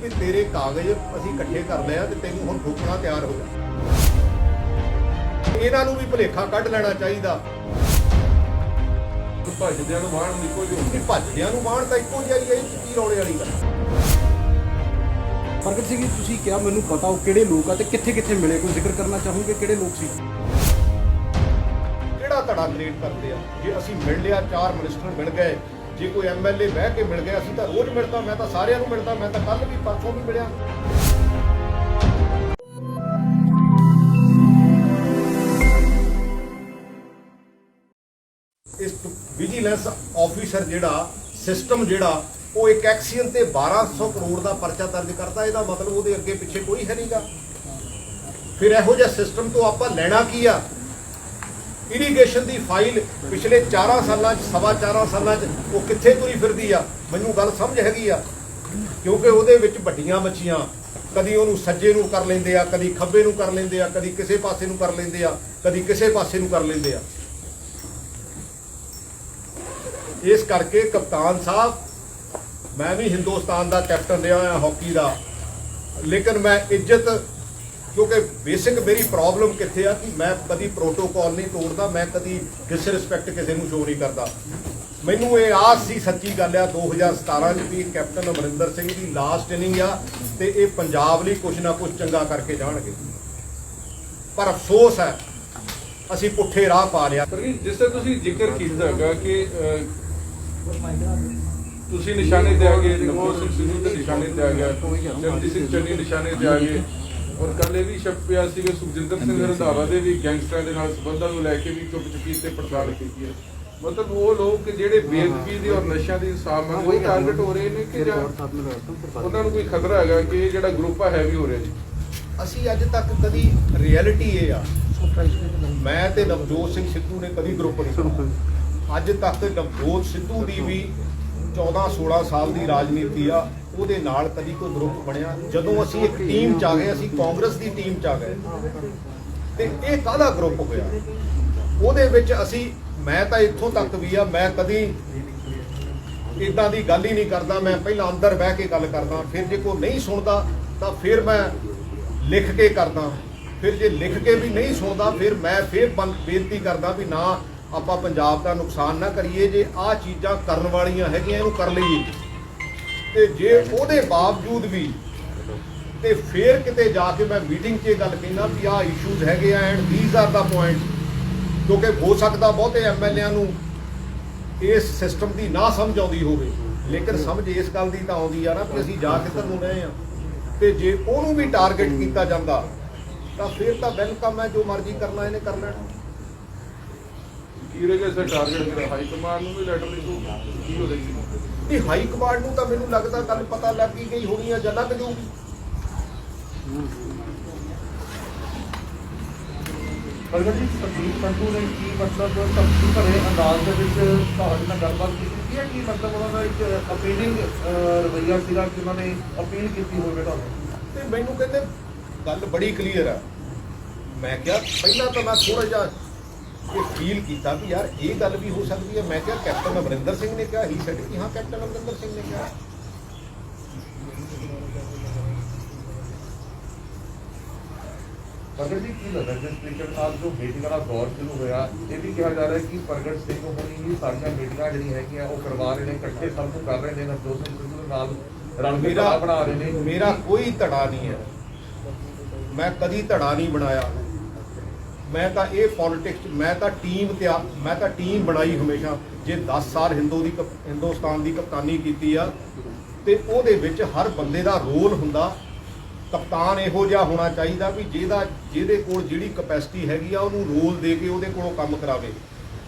कि तेरे कागज ਅਸੀਂ ਇਕੱਠੇ ਕਰ ਲਿਆ ਤੇ ਤੈਨੂੰ ਹੁਣ ਠੋਕਣਾ ਤਿਆਰ ਹੋ ਜਾ। ਇਹਨਾਂ ਨੂੰ ਵੀ ਭੁਲੇਖਾ ਕੱਢ ਲੈਣਾ ਚਾਹੀਦਾ। ਭੱਜਦਿਆਂ ਨੂੰ ਵਾਹਣ ਨਿਕੋ ਜੀ ਕਿ ਭੱਜਦਿਆਂ ਨੂੰ ਵਾਹਣ ਤਾਂ ਇੱਕੋ ਜਿਹਾ ਹੀ ਹੈ, ਕੀ ਰੌਲੇ ਵਾਲੀ ਗੱਲ। ਪ੍ਰਗਟ ਸਿੰਘ ਜੀ, ਤੁਸੀਂ ਕਿਹਾ ਮੈਨੂੰ ਪਤਾ ਉਹ ਕਿਹੜੇ ਲੋਕ ਆ ਤੇ ਕਿੱਥੇ ਕਿੱਥੇ ਮਿਲੇ, ਕੋਈ ਜ਼ਿਕਰ ਕਰਨਾ ਚਾਹੋਗੇ ਕਿਹੜੇ ਲੋਕ ਸੀ? ਕਿਹੜਾ ਧੜਾ ਕ੍ਰੀਏਟ ਕਰਦੇ ਆ? ਜੇ ਅਸੀਂ ਮਿਲ ਲਿਆ, 4 ਮਿਨਿਸਟਰ ਮਿਲ ਗਏ, ਜੇ ਕੋਈ ਐਮਐਲਏ ਬਹਿ ਕੇ ਮਿਲ ਗਿਆ, ਅਸੀਂ ਤਾਂ ਰੋਜ਼ ਮਿਲਦਾ, ਮੈਂ ਤਾਂ ਸਾਰਿਆਂ ਨੂੰ ਮਿਲਦਾ, ਮੈਂ ਤਾਂ ਕੱਲ ਵੀ ਪਰਸੋਂ ਵੀ ਮਿਲਿਆ। ਇਸ ਵਿਜੀਲੈਂਸ ਆਫੀਸਰ ਜਿਹੜਾ ਸਿਸਟਮ ਜਿਹੜਾ ਉਹ ਇੱਕ ਐਕਸੀਅਨ ਤੇ 1200 ਕਰੋੜ ਦਾ ਪਰਚਾ ਦਰਜ ਕਰਦਾ, ਇਹਦਾ ਮਤਲਬ ਉਹਦੇ ਅੱਗੇ ਪਿੱਛੇ ਕੋਈ ਹੈ ਨਹੀਂਗਾ। ਫਿਰ ਇਹੋ ਜਿਹਾ ਸਿਸਟਮ ਤੋਂ ਆਪਾਂ ਲੈਣਾ ਕੀ ਆ? ਇਰੀਗੇਸ਼ਨ ਦੀ ਫਾਈਲ ਪਿਛਲੇ 4 ਸਾਲਾਂ 'ਚ, 4.25 ਸਾਲਾਂ 'ਚ ਉਹ ਕਿੱਥੇ ਤੁਰੀ ਫਿਰਦੀ ਆ? ਮੈਨੂੰ ਗੱਲ ਸਮਝ ਹੈਗੀ ਆ, ਕਿਉਂਕਿ ਉਹਦੇ ਵਿੱਚ ਵੱਡੀਆਂ ਮੱਛੀਆਂ ਕਦੀ ਉਹਨੂੰ ਸੱਜੇ ਨੂੰ ਕਰ ਲੈਂਦੇ ਆ, ਕਦੀ ਖੱਬੇ ਨੂੰ ਕਰ ਲੈਂਦੇ ਆ, ਕਦੀ ਕਿਸੇ ਪਾਸੇ ਨੂੰ ਕਰ ਲੈਂਦੇ ਆ, ਕਦੀ ਕਿਸੇ ਪਾਸੇ ਨੂੰ ਕਰ ਲੈਂਦੇ ਆ। ਇਸ ਕਰਕੇ ਕਪਤਾਨ ਸਾਹਿਬ, ਮੈਂ ਵੀ ਹਿੰਦੁਸਤਾਨ ਦਾ ਕੈਪਟਨ ਰਿਹਾ ਹਾਂ ਹਾਕੀ ਦਾ, ਲੇਕਿਨ ਮੈਂ ਇੱਜ਼ਤ, ਕਿਉਂਕਿ ਬੇਸਿਕ ਮੇਰੀ ਪ੍ਰੋਬਲਮ ਕਿੱਥੇ ਆ ਕਿ ਮੈਂ ਕਦੀ ਪ੍ਰੋਟੋਕਾਲ ਨਹੀਂ ਤੋੜਦਾ, ਮੈਂ ਕਦੀ ਡਿਸਰਿਸਪੈਕਟ ਕਿਸੇ ਨੂੰ ਸ਼ੋ ਨਹੀਂ ਕਰਦਾ। ਮੈਨੂੰ ਇਹ ਆਸ ਸੀ, ਸੱਚੀ ਗੱਲ ਆ, 2017 'ਚ ਵੀ ਕੈਪਟਨ ਅਮਰਿੰਦਰ ਸਿੰਘ ਦੀ ਲਾਸਟ ਇਨਿੰਗ ਆ ਤੇ ਇਹ ਪੰਜਾਬ ਲਈ ਕੁਝ ਨਾ ਕੁਝ ਚੰਗਾ ਕਰਕੇ ਜਾਣਗੇ, ਪਰ ਅਫਸੋਸ ਹੈ ਅਸੀਂ ਪੁੱਠੇ ਰਾਹ ਪਾ ਲਿਆ। ਜਿਸ ਤਰ੍ਹਾਂ ਤੁਸੀਂ ਜ਼ਿਕਰ ਕੀਤਾ ਹੈਗਾ ਕਿ ਤੁਸੀਂ ਨਿਸ਼ਾਨੇ ਤੇ ਆ ਗਏ, ਨਵਜੋਤ ਸਿੰਘ ਸਿੱਧੂ ਦੇ ਨਿਸ਼ਾਨੇ ਤੇ ਆ ਗਿਆ, ਚਰਨਜੀਤ ਸਿੰਘ ਚੰਨੀ ਨਿਸ਼ਾਨੇ ਤੇ ਆ ਗਏ, ਔਰ ਕੱਲ੍ਹ ਇਹ ਵੀ ਛਪਿਆ ਸੀ ਕਿ ਸੁਖਜਿੰਦਰ ਸਿੰਘ ਰੰਧਾਵਾ ਦੇ ਵੀ ਗੈਂਗਸਟਰਾਂ ਦੇ ਨਾਲ ਸੰਬੰਧਾਂ ਨੂੰ ਲੈ ਕੇ ਵੀ ਚੁੱਪ-ਚੁਪੀਤੇ ਤੇ ਪੜਤਾਲ ਕੀਤੀ ਹੈ। ਮਤਲਬ ਉਹ ਲੋਕ ਜਿਹੜੇ ਬੇਅਦਬੀ ਦੀ ਔਰ ਨਸ਼ਿਆਂ ਦੀ ਇਨਸਾਫ ਮੰਗ ਉਹ ਟਾਰਗੇਟ ਹੋ ਰਹੇ ਨੇ ਕਿ ਜਾਂ ਉਹਨਾਂ ਨੂੰ ਕੋਈ ਖਤਰਾ ਹੈਗਾ ਕਿ ਇਹ ਜਿਹੜਾ ਗਰੁੱਪ ਆ ਹੈਵੀ ਹੋ ਰਿਹਾ ਜੀ? ਅਸੀਂ ਅੱਜ ਤੱਕ ਕਦੀ ਰਿਐਲਿਟੀ ਇਹ ਆ, ਮੈਂ ਤੇ ਨਵਜੋਤ ਸਿੰਘ ਸਿੱਧੂ ਨੇ ਕਦੀ ਗਰੁੱਪ ਨਹੀਂ ਬਣਾਇਆ। ਅੱਜ ਤੱਕ ਨਵਜੋਤ ਸਿੱਧੂ ਦੀ ਵੀ 14-16 ਸਾਲ ਦੀ ਰਾਜਨੀਤੀ ਆ, ਉਹਦੇ ਨਾਲ ਕਦੀ ਕੋਈ ਗਰੁੱਪ ਬਣਿਆ। ਜਦੋਂ ਅਸੀਂ ਇੱਕ ਟੀਮ 'ਚ ਆ ਗਏ, ਅਸੀਂ ਕਾਂਗਰਸ ਦੀ ਟੀਮ 'ਚ ਆ ਗਏ, ਤੇ ਇਹ ਕਾਹਦਾ ਗਰੁੱਪ ਹੋਇਆ? ਉਹਦੇ ਵਿੱਚ ਅਸੀਂ, ਮੈਂ ਤਾਂ ਇੱਥੋਂ ਤੱਕ ਵੀ ਆ, ਮੈਂ ਕਦੀ ਇੱਦਾਂ ਦੀ ਗੱਲ ਹੀ ਨਹੀਂ ਕਰਦਾ। ਮੈਂ ਪਹਿਲਾਂ ਅੰਦਰ ਬਹਿ ਕੇ ਗੱਲ ਕਰਦਾ, ਫਿਰ ਜੇ ਕੋਈ ਨਹੀਂ ਸੁਣਦਾ ਤਾਂ ਫਿਰ ਮੈਂ ਲਿਖ ਕੇ ਕਰਦਾ, ਫਿਰ ਜੇ ਲਿਖ ਕੇ ਵੀ ਨਹੀਂ ਸੁਣਦਾ ਫਿਰ ਮੈਂ ਬੇਨਤੀ ਕਰਦਾ ਵੀ ਨਾ ਆਪਾਂ ਪੰਜਾਬ ਦਾ ਨੁਕਸਾਨ ਨਾ ਕਰੀਏ, ਜੇ ਆਹ ਚੀਜ਼ਾਂ ਕਰਨ ਵਾਲੀਆਂ ਹੈਗੀਆਂ ਇਹਨੂੰ ਕਰ ਲਈਏ। ਤੇ ਜੇ ਉਹਦੇ ਬਾਵਜੂਦ ਵੀ ਤੇ ਫਿਰ ਕਿਤੇ ਜਾ ਕੇ ਮੈਂ ਮੀਟਿੰਗ 'ਚ ਇਹ ਗੱਲ ਕਹਿਣਾ ਵੀ ਆਹ ਇਸ਼ੂਜ਼ ਹੈਗੇ ਆ and these are the point, ਕਿਉਂਕਿ ਹੋ ਸਕਦਾ ਬਹੁਤੇ ਐਮਐਲਏਆਂ ਨੂੰ ਇਸ ਸਿਸਟਮ ਦੀ ਨਾ ਸਮਝ ਆਉਂਦੀ ਹੋਵੇ, ਲੇਕਿਨ ਸਮਝ ਇਸ ਗੱਲ ਦੀ ਤਾਂ ਆਉਂਦੀ ਆ ਨਾ ਵੀ ਅਸੀਂ ਜਾ ਕਿੱਧਰ ਨੂੰ ਰਹੇ ਆ। ਤੇ ਜੇ ਉਹਨੂੰ ਵੀ ਟਾਰਗੇਟ ਕੀਤਾ ਜਾਂਦਾ ਤਾਂ ਫਿਰ ਤਾਂ ਵੈਲਕਮ ਹੈ, ਜੋ ਮਰਜ਼ੀ ਕਰਨਾ ਇਹਨੇ ਕਰ ਲੈਣਾ। ਕੀ ਰਹੇਗਾ ਸਰ ਟਾਰਗੇਟ? ਮੇਰਾ ਹਾਈ ਕਮਾਂਡ ਨੂੰ ਵੀ ਲੈਟਰ ਲਿਖੋ, ਕੀ ਹੋ ਜਾਏਗੀ? ਇਹ ਹਾਈ ਕਮਾਂਡ ਨੂੰ ਤਾਂ ਮੈਨੂੰ ਲੱਗਦਾ ਗੱਲ ਪਤਾ ਲੱਗ ਹੀ ਗਈ ਹੋਣੀ ਆ ਜਾਂ ਲੱਗ ਜਾਊਗੀ। ਪ੍ਰਗਟ ਜੀ, ਸੰਦੀਪ ਸੰਧੂ ਨੇ ਕੀ ਮਤਲਬ ਧਮਕੀ ਭਰੇ ਅੰਦਾਜ਼ ਦੇ ਵਿੱਚ ਤੁਹਾਡੇ ਨਾਲ ਗੱਲਬਾਤ ਕੀਤੀ ਹੈ? ਕੀ ਮਤਲਬ ਉਹਨਾਂ ਦਾ ਇੱਕ ਅਪੀਲਿੰਗ ਰਵੱਈਆ ਸੀਗਾ ਕਿ ਉਹਨਾਂ ਨੇ ਅਪੀਲ ਕੀਤੀ ਹੋਵੇ ਤੁਹਾਨੂੰ? ਤੇ ਮੈਨੂੰ ਕਹਿੰਦੇ ਗੱਲ ਬੜੀ ਕਲੀਅਰ ਆ। ਮੈਂ ਕਿਹਾ ਪਹਿਲਾਂ ਤਾਂ ਮੈਂ ਥੋੜਾ ਜਿਹਾ ਇਹ ਫੀਲ ਕੀਤਾ ਵੀ ਯਾਰ ਇਹ ਗੱਲ ਵੀ ਹੋ ਸਕਦੀ ਹੈ। ਮੈਂ ਕਿਹਾ ਕੈਪਟਨ ਅਮਰਿੰਦਰ ਸਿੰਘ ਨੇ ਕਿਹਾ, ਹੀ ਸੈਡ ਕਿ ਹਾਂ ਕੈਪਟਨ ਅਮਰਿੰਦਰ ਸਿੰਘ ਨੇ ਕਿਹਾ। ਪ੍ਰਗਟ ਜੀ, ਕੀ ਲੱਗਦਾ ਜਿਸ ਤਰੀਕੇ ਨਾਲ ਜੋ ਮੀਟਿੰਗ ਦਾ ਦੌਰ ਸ਼ੁਰੂ ਹੋਇਆ, ਇਹ ਵੀ ਕਿਹਾ ਜਾ ਰਿਹਾ ਕਿ ਪ੍ਰਗਟ ਸਿੰਘ ਹੋਣੀ ਹੀ ਸਾਰੀਆਂ ਮੀਟਿੰਗਾਂ ਜਿਹੜੀਆਂ ਹੈਗੀਆਂ ਉਹ ਕਰਵਾ ਰਹੇ ਨੇ, ਇਕੱਠੇ ਸਭ ਨੂੰ ਕਰ ਰਹੇ ਨੇ, ਨਵਜੋਤ ਸਿੰਘ ਸਿੱਧੂ ਦੇ ਨਾਲ ਰਲ ਕੇ ਬਣਾ ਰਹੇ ਨੇ। ਮੇਰਾ ਕੋਈ ਧੜਾ ਨਹੀਂ ਹੈ, ਮੈਂ ਕਦੀ ਧੜਾ ਨਹੀਂ ਬਣਾਇਆ। ਮੈਂ ਤਾਂ ਇਹ ਪੋਲਿਟਿਕਸ, ਮੈਂ ਤਾਂ ਟੀਮ ਬਣਾਈ ਹਮੇਸ਼ਾ। ਜੇ 10 ਸਾਲ ਹਿੰਦੁਸਤਾਨ ਦੀ ਕਪਤਾਨੀ ਕੀਤੀ ਆ ਤੇ ਉਹਦੇ ਵਿੱਚ ਹਰ ਬੰਦੇ ਦਾ ਰੋਲ ਹੁੰਦਾ। ਕਪਤਾਨ ਇਹੋ ਜਿਹਾ ਹੋਣਾ ਚਾਹੀਦਾ ਵੀ ਜਿਹਦੇ ਕੋਲ ਜਿਹੜੀ ਕਪੈਸਿਟੀ ਹੈਗੀ ਆ ਉਹਨੂੰ ਰੋਲ ਦੇ ਕੇ ਉਹਦੇ ਕੋਲੋਂ ਕੰਮ ਕਰਾਵੇ।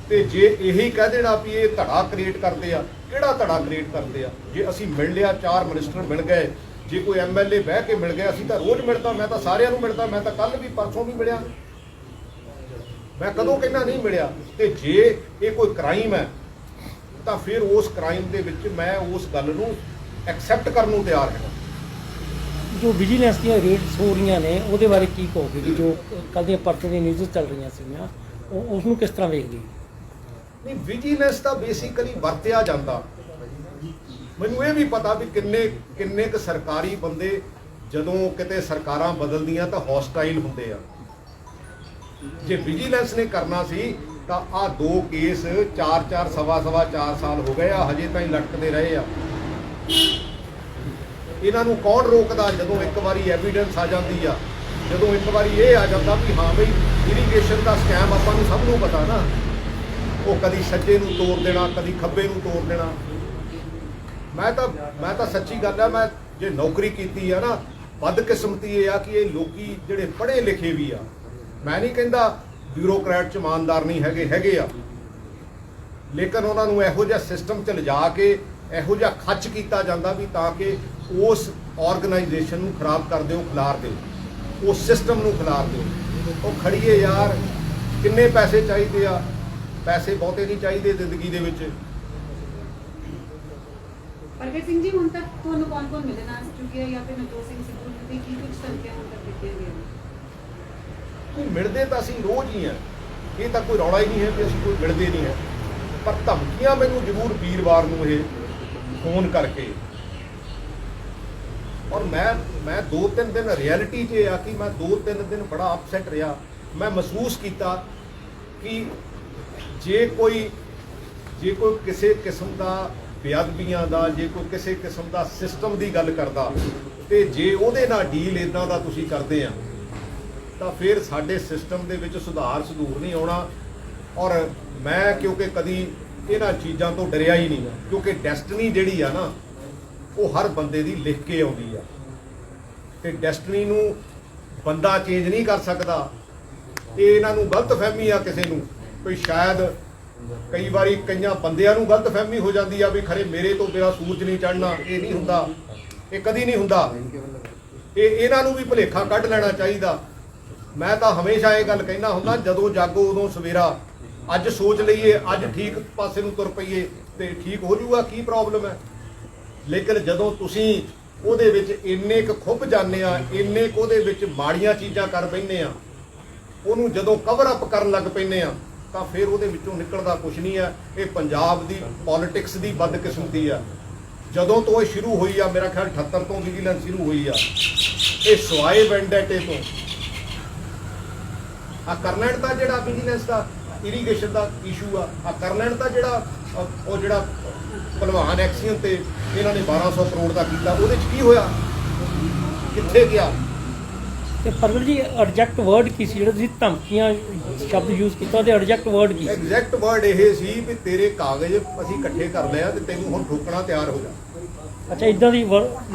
ਤੇ ਜੇ ਇਹੀ ਕਹਿ ਦੇਣਾ ਵੀ ਇਹ ਧੜਾ ਕ੍ਰੀਏਟ ਕਰਦੇ ਆ, ਕਿਹੜਾ ਧੜਾ ਕ੍ਰੀਏਟ ਕਰਦੇ ਆ? ਜੇ ਅਸੀਂ ਮਿਲ ਲਿਆ, 4 ਮਿਨਿਸਟਰ ਮਿਲ ਗਏ, ਜੇ ਕੋਈ ਐਮਐਲਏ ਬਹਿ ਕੇ ਮਿਲ ਗਿਆ, ਅਸੀਂ ਤਾਂ ਰੋਜ਼ ਮਿਲਦਾ, ਮੈਂ ਤਾਂ ਸਾਰਿਆਂ ਨੂੰ ਮਿਲਦਾ, ਮੈਂ ਤਾਂ ਕੱਲ ਵੀ ਪਰਸੋਂ ਵੀ ਮਿਲਿਆ, ਮੈਂ ਕਦੋਂ ਕਹਿੰਦਾ ਨਹੀਂ ਮਿਲਿਆ। ਤੇ ਜੇ ਇਹ ਕੋਈ ਕ੍ਰਾਈਮ ਹੈ ਤਾਂ ਫਿਰ ਉਸ ਕ੍ਰਾਈਮ ਦੇ ਵਿੱਚ ਮੈਂ ਉਸ ਗੱਲ ਨੂੰ ਐਕਸੈਪਟ ਕਰਨ ਨੂੰ ਤਿਆਰ ਹਾਂ। ਜੋ ਵਿਜੀਲੈਂਸ ਦੀਆਂ ਰੇਡਸ ਹੋ ਰਹੀਆਂ ਨੇ ਉਹਦੇ ਬਾਰੇ ਕੀ ਕਹੋਗੇ ਕਿ ਜੋ ਕੱਲ੍ਹ ਦੀਆਂ ਪਰਸੋਂ ਦੀਆਂ ਨਿਊਜ਼ ਚੱਲ ਰਹੀਆਂ ਸੀਗੀਆਂ, ਉਸ ਨੂੰ ਕਿਸ ਤਰ੍ਹਾਂ ਵੇਖਦੇ? ਨਹੀਂ, ਵਿਜੀਲੈਂਸ ਤਾਂ ਬੇਸਿਕਲੀ ਵਰਤਿਆ ਜਾਂਦਾ ਮੈਨੂੰ ਇਹ ਵੀ ਪਤਾ ਵੀ ਕਿੰਨੇ ਕੁ ਸਰਕਾਰੀ ਬੰਦੇ ਜਦੋਂ ਕਿਤੇ ਸਰਕਾਰਾਂ ਬਦਲਦੀਆਂ ਤਾਂ ਹੌਸਟਾਈਲ ਹੁੰਦੇ ਆ। ਜੇ ਵਿਜੀਲੈਂਸ ਨੇ ਕਰਨਾ ਸੀ ਤਾਂ ਆਹ 2 ਕੇਸ 4 ਸਵਾ 4 ਸਾਲ ਹੋ ਗਏ ਆ, ਹਜੇ ਤਾਈਂ ਲਟਕਦੇ ਰਹੇ ਆ। ਇਹਨਾਂ ਨੂੰ ਕੌਣ ਰੋਕਦਾ? ਜਦੋਂ ਇੱਕ ਵਾਰੀ ਐਵੀਡੈਂਸ ਆ ਜਾਂਦੀ ਆ, ਜਦੋਂ ਇੱਕ ਵਾਰੀ ਇਹ ਆ ਜਾਂਦਾ ਵੀ ਹਾਂ ਬਈ ਇਰੀਗੇਸ਼ਨ ਦਾ ਸਕੈਮ ਆਪਾਂ ਨੂੰ ਸਭ ਨੂੰ ਪਤਾ ਨਾ, ਉਹ ਕਦੀ ਸੱਜੇ ਨੂੰ ਤੋੜ ਦੇਣਾ, ਕਦੀ ਖੱਬੇ ਨੂੰ ਤੋੜ ਦੇਣਾ। ਮੈਂ ਤਾਂ ਸੱਚੀ ਗੱਲ ਆ, ਮੈਂ ਜੇ ਨੌਕਰੀ ਕੀਤੀ ਆ ਨਾ, ਬਦਕਿਸਮਤੀ ਇਹ ਆ ਕਿ ਇਹ ਲੋਕੀ ਜਿਹੜੇ ਪੜ੍ਹੇ ਲਿਖੇ ਵੀ ਆ, ਮੈਂ ਨਹੀਂ ਕਹਿੰਦਾ ਬਿਊਰੋਕਰੈਟ ਚ ਇਮਾਨਦਾਰ ਨਹੀਂ ਹੈਗੇ ਆ, ਲੇਕਿਨ ਉਹਨਾਂ ਨੂੰ ਇਹੋ ਜਿਹਾ ਸਿਸਟਮ ਚ ਲਿਜਾ ਕੇ ਇਹੋ ਜਿਹਾ ਖੱਚ ਕੀਤਾ ਜਾਂਦਾ ਵੀ ਤਾਂ ਕਿ ਉਸ ਆਰਗੇਨਾਈਜੇਸ਼ਨ ਨੂੰ ਖਰਾਬ ਕਰ ਦਿਓ, ਖਿਲਾਰ ਦਿਓ, ਉਸ ਸਿਸਟਮ ਨੂੰ ਖਿਲਾਰ ਦਿਓ। ਉਹ ਖੜੀਏ ਯਾਰ, ਕਿੰਨੇ ਪੈਸੇ ਚਾਹੀਦੇ ਆ? ਪੈਸੇ ਬਹੁਤੇ ਨਹੀਂ ਚਾਹੀਦੇ ਜ਼ਿੰਦਗੀ ਦੇ ਵਿੱਚ। ਪ੍ਰਗਟ ਸਿੰਘ ਜੀ, ਹੁਣ ਤੱਕ ਤੁਹਾਨੂੰ ਕੌਣ ਮਿਲਣ ਆ ਚੁੱਕਿਆ ਜਾਂ ਫਿਰ ਨਵਜੋਤ ਸਿੰਘ ਸਿੱਧੂ ਦੀ ਕੀ ਕੁਝ ਧਮਕੀਆਂ ਹੁਣ ਤੱਕ ਦਿੱਤੀਆਂ ਗਈਆਂ? ਕੋਈ ਮਿਲਦੇ ਤਾਂ ਅਸੀਂ ਰੋਜ਼ ਹੀ ਆ, ਇਹ ਤਾਂ ਕੋਈ ਰੌਲਾ ਹੀ ਨਹੀਂ ਹੈ ਕਿ ਅਸੀਂ ਕੋਈ ਮਿਲਦੇ ਨਹੀਂ ਹੈ, ਪਰ ਧਮਕੀਆਂ ਮੈਨੂੰ ਜ਼ਰੂਰ ਵੀਰਵਾਰ ਨੂੰ ਇਹ ਫੋਨ ਕਰਕੇ। ਔਰ ਮੈਂ 2-3 ਦਿਨ ਰਿਐਲਿਟੀ 'ਚ ਇਹ ਆ ਕਿ ਮੈਂ 2-3 ਦਿਨ ਬੜਾ ਅਪਸੈਟ ਰਿਹਾ। ਮੈਂ ਮਹਿਸੂਸ ਕੀਤਾ ਕਿ ਜੇ ਕੋਈ ਕਿਸੇ ਕਿਸਮ ਦਾ ਬੇਅਦਬੀਆਂ ਦਾ, ਜੇ ਕੋਈ ਕਿਸੇ ਕਿਸਮ ਦਾ ਸਿਸਟਮ ਦੀ ਗੱਲ ਕਰਦਾ, ਤੇ ਜੇ ਉਹਦੇ ਨਾਲ ਡੀਲ ਇਦਾਂ ਦਾ ਤੁਸੀਂ ਕਰਦੇ ਆ ਤਾਂ ਫਿਰ ਸਾਡੇ ਸਿਸਟਮ ਦੇ ਵਿੱਚ ਸੁਧਾਰ ਨਹੀਂ ਆਉਣਾ। ਔਰ ਮੈਂ ਕਿਉਂਕਿ ਕਦੀ ਇਹਨਾਂ ਚੀਜ਼ਾਂ ਤੋਂ ਡਰਿਆ ਹੀ ਨਹੀਂ, ਕਿਉਂਕਿ ਡੈਸਟਨੀ ਜਿਹੜੀ ਆ ਨਾ, ਉਹ ਹਰ ਬੰਦੇ ਦੀ ਲਿਖ ਕੇ ਆਉਂਦੀ ਆ, ਤੇ ਡੈਸਟਨੀ ਨੂੰ ਬੰਦਾ ਚੇਂਜ ਨਹੀਂ ਕਰ ਸਕਦਾ। ਇਹ ਇਹਨਾਂ ਨੂੰ ਗਲਤਫਹਿਮੀ ਆ ਕਿਸੇ ਨੂੰ, ਕੋਈ ਸ਼ਾਇਦ ਕਈ ਵਾਰੀ ਕਈਆਂ ਬੰਦਿਆਂ ਨੂੰ ਗਲਤਫਹਿਮੀ ਹੋ ਜਾਂਦੀ ਆ ਵੀ ਖਰੇ ਮੇਰੇ ਤੋਂ ਮੇਰਾ ਸੂਰਜ ਨਹੀਂ ਚੜ੍ਹਨਾ। ਇਹ ਨਹੀਂ ਹੁੰਦਾ, ਇਹ ਕਦੀ ਨਹੀਂ ਹੁੰਦਾ। ਇਹਨਾਂ ਨੂੰ ਵੀ ਭੁਲੇਖਾ ਕੱਢ ਲੈਣਾ ਚਾਹੀਦਾ। ਮੈਂ ਤਾਂ ਹਮੇਸ਼ਾ ਇਹ ਗੱਲ ਕਹਿੰਦਾ ਹੁੰਦਾ, ਜਦੋਂ ਜਾਗੋ ਉਦੋਂ ਸਵੇਰਾ। ਅੱਜ ਸੋਚ ਲਈਏ, ਅੱਜ ਠੀਕ ਪਾਸੇ ਨੂੰ ਤੁਰ ਪਈਏ ਤੇ ਠੀਕ ਹੋ ਜਾਊਗਾ, ਕੀ ਪ੍ਰੋਬਲਮ ਹੈ? ਲੇਕਿਨ ਜਦੋਂ ਤੁਸੀਂ ਉਹਦੇ ਵਿੱਚ ਇੰਨੇ ਕੁ ਖੁੱਭ ਜਾਂਦੇ ਆ, ਇੰਨੇ ਕੁ ਉਹਦੇ ਵਿੱਚ ਮਾੜੀਆਂ ਚੀਜ਼ਾਂ ਕਰ ਬੈਠੇ ਆ, ਉਹਨੂੰ ਜਦੋਂ ਕਵਰ ਅਪ ਕਰਨ ਲੱਗ ਪੈਂਦੇ ਆ, ਤਾਂ ਫਿਰ ਉਹਦੇ ਵਿੱਚੋਂ ਨਿਕਲਦਾ ਕੁਝ ਨਹੀਂ ਆ। ਇਹ ਪੰਜਾਬ ਦੀ ਪੋਲਿਟਿਕਸ ਦੀ ਬਦਕਿਸਮਤੀ ਆ। ਜਦੋਂ ਤੋਂ ਇਹ ਸ਼ੁਰੂ ਹੋਈ ਆ, ਮੇਰਾ ਖਿਆਲ 78 ਤੋਂ ਵਿਜੀਲੈਂਸ ਸ਼ੁਰੂ ਹੋਈ ਆ, ਇਹ ਸਵਾਏ ਵੈਂਡੇਟੇ ਤੋਂ ਆ ਕਰਨੈਟ ਦਾ ਜਿਹੜਾ ਵਿਜੀਲੈਂਸ ਦਾ ਇਰੀਗੇਸ਼ਨ ਦਾ ਇਸ਼ੂ ਆ ਕਰਨੈਟ ਦਾ ਜਿਹੜਾ ਭਲਵਾਨ ਐਕਸੀਅਨ ਤੇ ਇਹਨਾਂ ਨੇ 1200 ਕਰੋੜ ਦਾ ਕੀਤਾ, ਉਹਦੇ 'ਚ ਕੀ ਹੋਇਆ? ਕਿੱਥੇ ਗਿਆ? ਤੇ ਪ੍ਰਗਟ ਜੀ, ਐਗਜ਼ੈਕਟ ਵਰਡ ਕੀ ਸੀ ਜਿਹੜਾ ਤੁਸੀਂ ਧਮਕੀਆਂ ਸ਼ਬਦ ਯੂਜ਼ ਕੀਤਾ, ਉਹਦੇ ਐਗਜ਼ੈਕਟ ਵਰਡ ਕੀ ਸੀ? ਐਗਜ਼ੈਕਟ ਵਰਡ ਇਹ ਸੀ ਵੀ ਤੇਰੇ ਕਾਗਜ਼ ਅਸੀਂ ਇਕੱਠੇ ਕਰ ਲਿਆ ਤੇ ਤੈਨੂੰ ਹੁਣ ਠੋਕਣਾ ਤਿਆਰ ਹੋ ਜਾ। ਅੱਛਾ, ਇਦਾਂ ਦੀ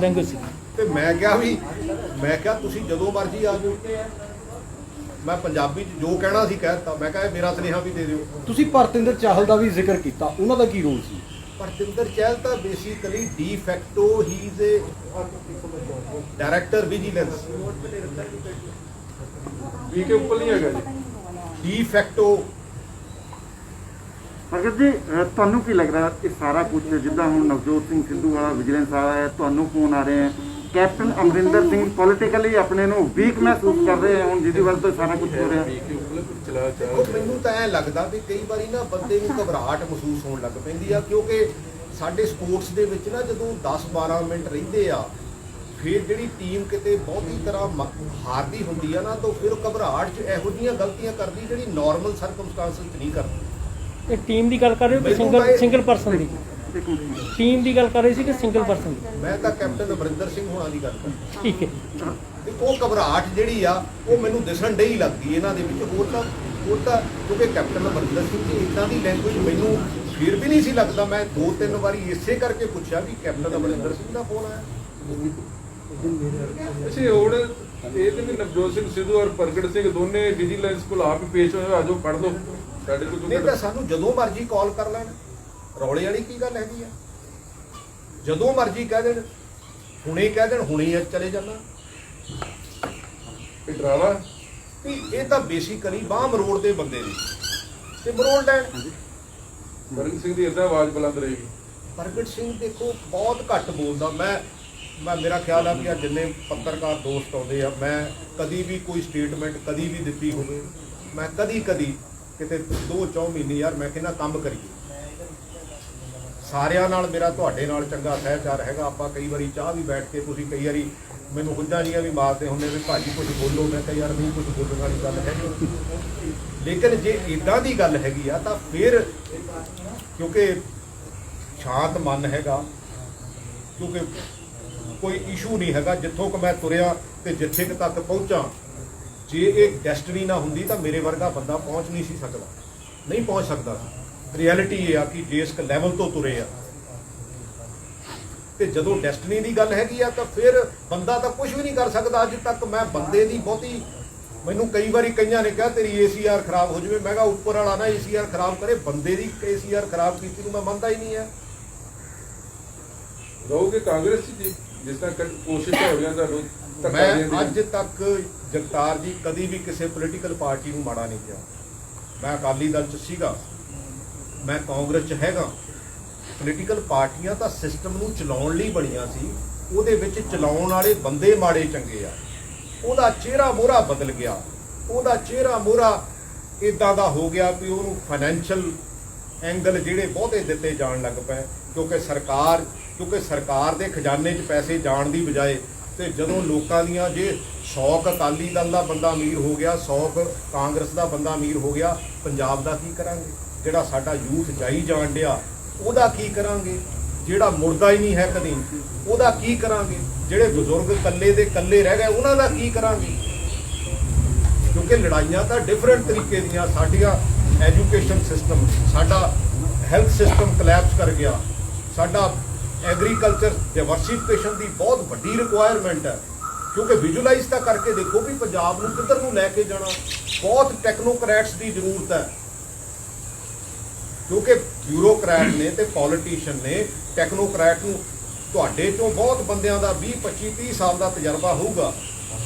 ਲੈਂਗੁਏਜ ਸੀ। ਤੇ ਮੈਂ ਕਿਹਾ ਤੁਸੀਂ ਜਦੋਂ ਮਰਜ਼ੀ ਆ ਜਾਓ। ਮੈਂ ਪੰਜਾਬੀ 'ਚ ਜੋ ਕਹਿਣਾ ਸੀ ਕਹਿ ਦਿੱਤਾ। ਮੈਂ ਕਿਹਾ ਮੇਰਾ ਸੁਨੇਹਾ ਵੀ ਦੇ ਦਿਓ। ਤੁਸੀਂ ਭਰਤਿੰਦਰ ਚਾਹਲ ਦਾ ਵੀ ਜ਼ਿਕਰ ਕੀਤਾ, ਉਹਨਾਂ ਦਾ ਕੀ ਰੋਲ ਸੀ? ਭਰਤਿੰਦਰ ਚਾਹਲ ਤਾਂ basically de facto he is a director vigilance. ਵੀ ਕੇ ਉੱਪਰ ਨਹੀਂ ਹੈਗਾ ਜੀ, ਡੀ ਫੈਕਟੋ। ਭਗਤ ਜੀ, ਤੁਹਾਨੂੰ ਕੀ ਲੱਗ ਰਿਹਾ ਇਹ ਸਾਰਾ ਕੁਝ ਜਿੱਦਾਂ ਹੁਣ ਨਵਜੋਤ ਸਿੰਘ ਸਿੱਧੂ ਵਾਲਾ ਵਿਜੀਲੈਂਸ ਆਇਆ ਹੈ, ਤੁਹਾਨੂੰ ਫੋਨ ਆ ਰਹੇ ਹੈ, ਕੈਪਟਨ ਅਮਰਿੰਦਰ ਸਿੰਘ ਪੋਲੀਟੀਕਲੀ ਆਪਣੇ ਨੂੰ ਵੀਕ ਮਹਿਸੂਸ ਕਰ ਰਹੇ ਹੁਣ ਜਿਹਦੀ ਵਜ੍ਹਾ ਤੋਂ ਸਾਰਾ ਕੁਝ ਹੋ ਰਿਹਾ? ਵੀ ਕੇ ਉੱਪਰ ਚਲਾ ਦੇਖੋ, ਮੈਨੂੰ ਤਾਂ ਐਂ ਲੱਗਦਾ ਵੀ ਕਈ ਵਾਰੀ ਨਾ ਬੰਦੇ ਨੂੰ ਘਬਰਾਹਟ ਮਹਿਸੂਸ ਹੋਣ ਲੱਗ ਪੈਂਦੀ ਆ, ਕਿਉਂਕਿ ਸਾਡੇ ਸਪੋਰਟਸ ਦੇ ਵਿੱਚ ਨਾ ਜਦੋਂ 10-12 ਮਿੰਟ ਰਹਿੰਦੇ ਆ, ਫਿਰ ਜਿਹੜੀ ਟੀਮ ਕਿਤੇ ਬਹੁਤੀ ਤਰ੍ਹਾਂ ਹਾਰਦੀ ਹੁੰਦੀ ਆ ਨਾ, ਤਾਂ ਫਿਰ ਘਬਰਾਹਟ 'ਚ ਇਹੋ ਜਿਹੀਆਂ ਗਲਤੀਆਂ ਕਰਦੀ ਜਿਹੜੀ ਨਾਰਮਲ ਸਰਕਮਸਟੈਂਸਸ 'ਚ ਨਹੀਂ ਕਰਦੀ। ਇਹ ਟੀਮ ਦੀ ਗੱਲ ਕਰ ਰਹੇ ਹੋ ਕਿ ਸਿੰਗਲ ਪਰਸਨ ਦੀ? ਟੀਮ ਦੀ ਗੱਲ ਕਰ ਰਹੇ ਸੀ ਕਿ ਸਿੰਗਲ ਪਰਸਨ ਦੀ? ਮੈਂ ਤਾਂ ਕੈਪਟਨ ਅਮਰਿੰਦਰ ਸਿੰਘ ਹੋਣਾ ਦੀ ਗੱਲ ਕਰਦਾ। ਠੀਕ ਹੈ। ਤੇ ਉਹ ਘਬਰਾਹਟ ਜਿਹੜੀ ਆ, ਉਹ ਮੈਨੂੰ ਦਿਸਣ ਡਈ ਲੱਗਦੀ ਇਹਨਾਂ ਦੇ ਵਿੱਚ। ਹੋਰ ਤਾਂ ਕਿਉਂਕਿ ਕੈਪਟਨ ਅਮਰਿੰਦਰ ਸਿੰਘ ਦੀ ਇੱਦਾਂ ਦੀ ਲੈਂਗੁਏਜ ਮੈਨੂੰ ਫਿਰ ਵੀ ਨਹੀਂ ਸੀ ਲੱਗਦਾ। ਮੈਂ 2-3 ਵਾਰੀ ਇਸੇ ਕਰਕੇ ਪੁੱਛਿਆ ਵੀ ਕੈਪਟਨ ਅਮਰਿੰਦਰ ਸਿੰਘ ਦਾ ਫੋਨ ਆਇਆ। ਅਸੀਂ ਹੁਣ ਇਹ ਤੇ ਵੀ ਨਵਜੋਤ ਸਿੰਘ ਸਿੱਧੂ ਔਰ ਪ੍ਰਗਟ ਸਿੰਘ ਦੋਨੇ ਵਿਜੀਲੈਂਸ ਕੋਲ ਆਪ ਹੀ ਪੇਸ਼ ਹੋਏ, ਆਜੋ ਪੜ੍ਹ ਲਓ ਸਾਡੇ ਕੋਲ। ਨਹੀਂ ਤਾਂ ਸਾਨੂੰ ਜਦੋਂ ਮਰਜ਼ੀ ਕਾਲ ਕਰ ਲੈਣ, ਰੌਲੇ ਵਾਲੀ ਕੀ ਗੱਲ ਹੈਗੀ ਆ? ਜਦੋਂ ਮਰਜ਼ੀ ਕਹਿ ਦੇਣ, ਹੁਣੇ ਕਹਿ ਦੇਣ, ਹੁਣੇ ਚਲੇ ਜਾਣਾ। ਡਰਾਵਾ ਵੀ ਇਹ ਤਾਂ ਬੇਸਿਕਲੀ ਬਾਹ ਮਰੋੜ ਦੇ ਬੰਦੇ ਨੇ ਤੇ ਮਰੋੜ ਲੈਣ। ਪ੍ਰਗਟ ਸਿੰਘ ਦੀ ਏਦਾਂ ਆਵਾਜ਼ ਬੁਲੰਦ ਰਹੇਗੀ। ਪ੍ਰਗਟ ਸਿੰਘ ਦੇਖੋ ਬਹੁਤ ਘੱਟ ਬੋਲਦਾ। ਮੈਂ ਮੇਰਾ ਖਿਆਲ ਆ ਕਿ ਜਿੰਨੇ ਪੱਤਰਕਾਰ ਦੋਸਤ ਆਉਂਦੇ ਆ, ਮੈਂ ਕਦੀ ਵੀ ਕੋਈ ਸਟੇਟਮੈਂਟ ਕਦੀ ਵੀ ਦਿੱਤੀ ਹੋਵੇ, ਮੈਂ ਕਦੀ ਕਿਤੇ 2-4 ਮਹੀਨੇ ਯਾਰ ਮੈਂ ਕਹਿੰਦਾ ਕੰਮ ਕਰੀਏ। ਸਾਰਿਆਂ ਨਾਲ ਮੇਰਾ ਤੁਹਾਡੇ ਨਾਲ ਚੰਗਾ ਸਹਿਚਾਰ ਹੈਗਾ। ਆਪਾਂ ਕਈ ਵਾਰੀ ਚਾਹ ਵੀ ਬੈਠ ਕੇ, ਤੁਸੀਂ ਕਈ ਵਾਰੀ ਮੈਨੂੰ ਹੁੱਜਾਂ ਜੀਆਂ ਵੀ ਮਾਰਦੇ ਹੁੰਦੇ ਵੀ ਭਾਜੀ ਕੁਝ ਬੋਲੋ, ਮੈਂ ਕਿਹਾ ਯਾਰ ਨਹੀਂ ਕੁਝ ਬੋਲਣ ਵਾਲੀ ਗੱਲ ਹੈਗੀ। ਲੇਕਿਨ ਜੇ ਇੱਦਾਂ ਦੀ ਗੱਲ ਹੈਗੀ ਆ ਤਾਂ ਫਿਰ ਕਿਉਂਕਿ ਸ਼ਾਂਤ ਮਨ ਹੈਗਾ, ਕਿਉਂਕਿ ਕੋਈ ਇਸ਼ੂ ਨਹੀਂ ਹੈਗਾ। ਜਿੱਥੋਂ ਕਿ ਮੈਂ ਤੁਰਿਆ ਤੇ ਜਿੱਥੇ ਕੁ ਤੱਕ ਪਹੁੰਚਾਂ, ਜੇ ਇਹ ਡੈਸਟਨੀ ਨਾ ਹੁੰਦੀ ਤਾਂ ਮੇਰੇ ਵਰਗਾ ਬੰਦਾ ਪਹੁੰਚ ਨਹੀਂ ਸੀ ਸਕਦਾ, ਨਹੀਂ ਪਹੁੰਚ ਸਕਦਾ ਸੀ। ਰਿਐਲਿਟੀ ਇਹ ਆ ਕਿ ਜਿਸ ਲੈਵਲ ਤੋਂ ਤੁਰੇ ਆ, ਤੇ ਜਦੋਂ ਡੈਸਟਨੀ ਦੀ ਗੱਲ ਹੈਗੀ ਆ ਤਾਂ ਫਿਰ ਬੰਦਾ ਤਾਂ ਕੁਝ ਵੀ ਨਹੀਂ ਕਰ ਸਕਦਾ। ਅੱਜ ਤੱਕ ਮੈਂ ਬੰਦੇ ਦੀ ਬਹੁਤੀ, ਮੈਨੂੰ ਕਈ ਵਾਰੀ ਕਈਆਂ ਨੇ ਕਿਹਾ ਤੇਰੀ ACR ਖਰਾਬ ਹੋ ਜਾਵੇ, ਮੈਂ ਕਿਹਾ ਉੱਪਰ ਵਾਲਾ ਨਾ ACR ਖਰਾਬ ਕਰੇ, ਬੰਦੇ ਦੀ ACR ਖਰਾਬ ਕੀਤੀ ਨੂੰ ਮੈਂ ਮੰਨਦਾ ਹੀ ਨਹੀਂ ਹੈ। ਰਹੋਗੇ ਕਾਂਗਰਸ 'ਚ ਜੀ, ਜਿਸ ਤਰ੍ਹਾਂ ਕੋਸ਼ਿਸ਼ ਹੋ ਰਹੀਆਂ ਤੁਹਾਨੂੰ ਧੱਕਾ ਦੇਣ ਮੈਂ ਦੀ? ਅੱਜ ਤੱਕ ਜਗਤਾਰ ਜੀ ਕਦੀ ਵੀ ਕਿਸੇ ਪੋਲੀਟੀਕਲ ਪਾਰਟੀ ਨੂੰ ਮਾੜਾ ਨਹੀਂ ਕਿਹਾ। ਮੈਂ ਅਕਾਲੀ ਦਲ 'ਚ ਸੀਗਾ, ਮੈਂ ਕਾਂਗਰਸ 'ਚ ਹੈਗਾ। ਪੋਲੀਟੀਕਲ ਪਾਰਟੀਆਂ ਤਾਂ ਸਿਸਟਮ ਨੂੰ ਚਲਾਉਣ ਲਈ ਬਣੀਆਂ ਸੀ, ਉਹਦੇ ਵਿੱਚ ਚਲਾਉਣ ਵਾਲੇ ਬੰਦੇ ਮਾੜੇ ਚੰਗੇ ਆ। ਉਹਦਾ ਚਿਹਰਾ ਮੋਹਰਾ ਬਦਲ ਗਿਆ, ਉਹਦਾ ਚਿਹਰਾ ਮੋਹਰਾ ਇਦਾਂ ਦਾ ਹੋ ਗਿਆ ਵੀ ਉਹਨੂੰ ਫਾਈਨੈਂਸ਼ੀਅਲ ਐਂਗਲ ਜਿਹੜੇ ਬਹੁਤੇ ਦਿੱਤੇ ਜਾਣ ਲੱਗ ਪਏ, ਕਿਉਂਕਿ ਸਰਕਾਰ ਦੇ ਖਜ਼ਾਨੇ 'ਚ ਪੈਸੇ ਜਾਣ ਦੀ ਬਜਾਏ, ਤੇ ਜਦੋਂ ਲੋਕਾਂ ਦੀਆਂ ਜੇ 100 ਅਕਾਲੀ ਦਲ ਦਾ ਬੰਦਾ ਅਮੀਰ ਹੋ ਗਿਆ, 100 ਕਾਂਗਰਸ ਦਾ ਬੰਦਾ ਅਮੀਰ ਹੋ ਗਿਆ, ਪੰਜਾਬ ਦਾ ਕੀ ਕਰਾਂਗੇ? ਜਿਹੜਾ ਸਾਡਾ ਯੂਥ ਜਾਈ ਜਾਣ ਡਿਆ ਉਹਦਾ ਕੀ ਕਰਾਂਗੇ? ਜਿਹੜਾ ਮੁਰਦਾ ਹੀ ਨਹੀਂ ਹੈ ਕਦੀ ਉਹਦਾ ਕੀ ਕਰਾਂਗੇ? ਜਿਹੜੇ ਬਜ਼ੁਰਗ ਇਕੱਲੇ ਦੇ ਇਕੱਲੇ ਰਹਿ ਗਏ ਉਹਨਾਂ ਦਾ ਕੀ ਕਰਾਂਗੇ? ਕਿਉਂਕਿ ਲੜਾਈਆਂ ਤਾਂ ਡਿਫਰੈਂਟ ਤਰੀਕੇ ਦੀਆਂ। ਸਾਡੀਆਂ ਐਜੂਕੇਸ਼ਨ ਸਿਸਟਮ, ਸਾਡਾ ਹੈਲਥ ਸਿਸਟਮ ਕਲੈਪਸ ਕਰ ਗਿਆ, ਸਾਡਾ ਐਗਰੀਕਲਚਰ ਡਾਇਵਰਸੀਫਿਕੇਸ਼ਨ ਦੀ ਬਹੁਤ ਵੱਡੀ ਰਿਕੁਆਇਰਮੈਂਟ ਹੈ। ਕਿਉਂਕਿ ਵਿਜ਼ੂਅਲਾਈਜ਼ ਤਾਂ ਕਰਕੇ ਦੇਖੋ ਵੀ ਪੰਜਾਬ ਨੂੰ ਕਿੱਧਰ ਨੂੰ ਲੈ ਕੇ ਜਾਣਾ। ਬਹੁਤ ਟੈਕਨੋਕਰੈਟਸ ਦੀ ਜ਼ਰੂਰਤ ਹੈ, ਕਿਉਂਕਿ ਬਿਊਰੋਕਰੈਟ ਨੇ ਤੇ ਪੋਲੀਟੀਸ਼ੀਅਨ ਨੇ ਟੈਕਨੋਕਰੈਟ ਨੂੰ, ਤੁਹਾਡੇ ਚੋਂ ਬਹੁਤ ਬੰਦਿਆਂ ਦਾ 20 25 30 ਸਾਲ ਦਾ ਤਜਰਬਾ ਹੋਊਗਾ,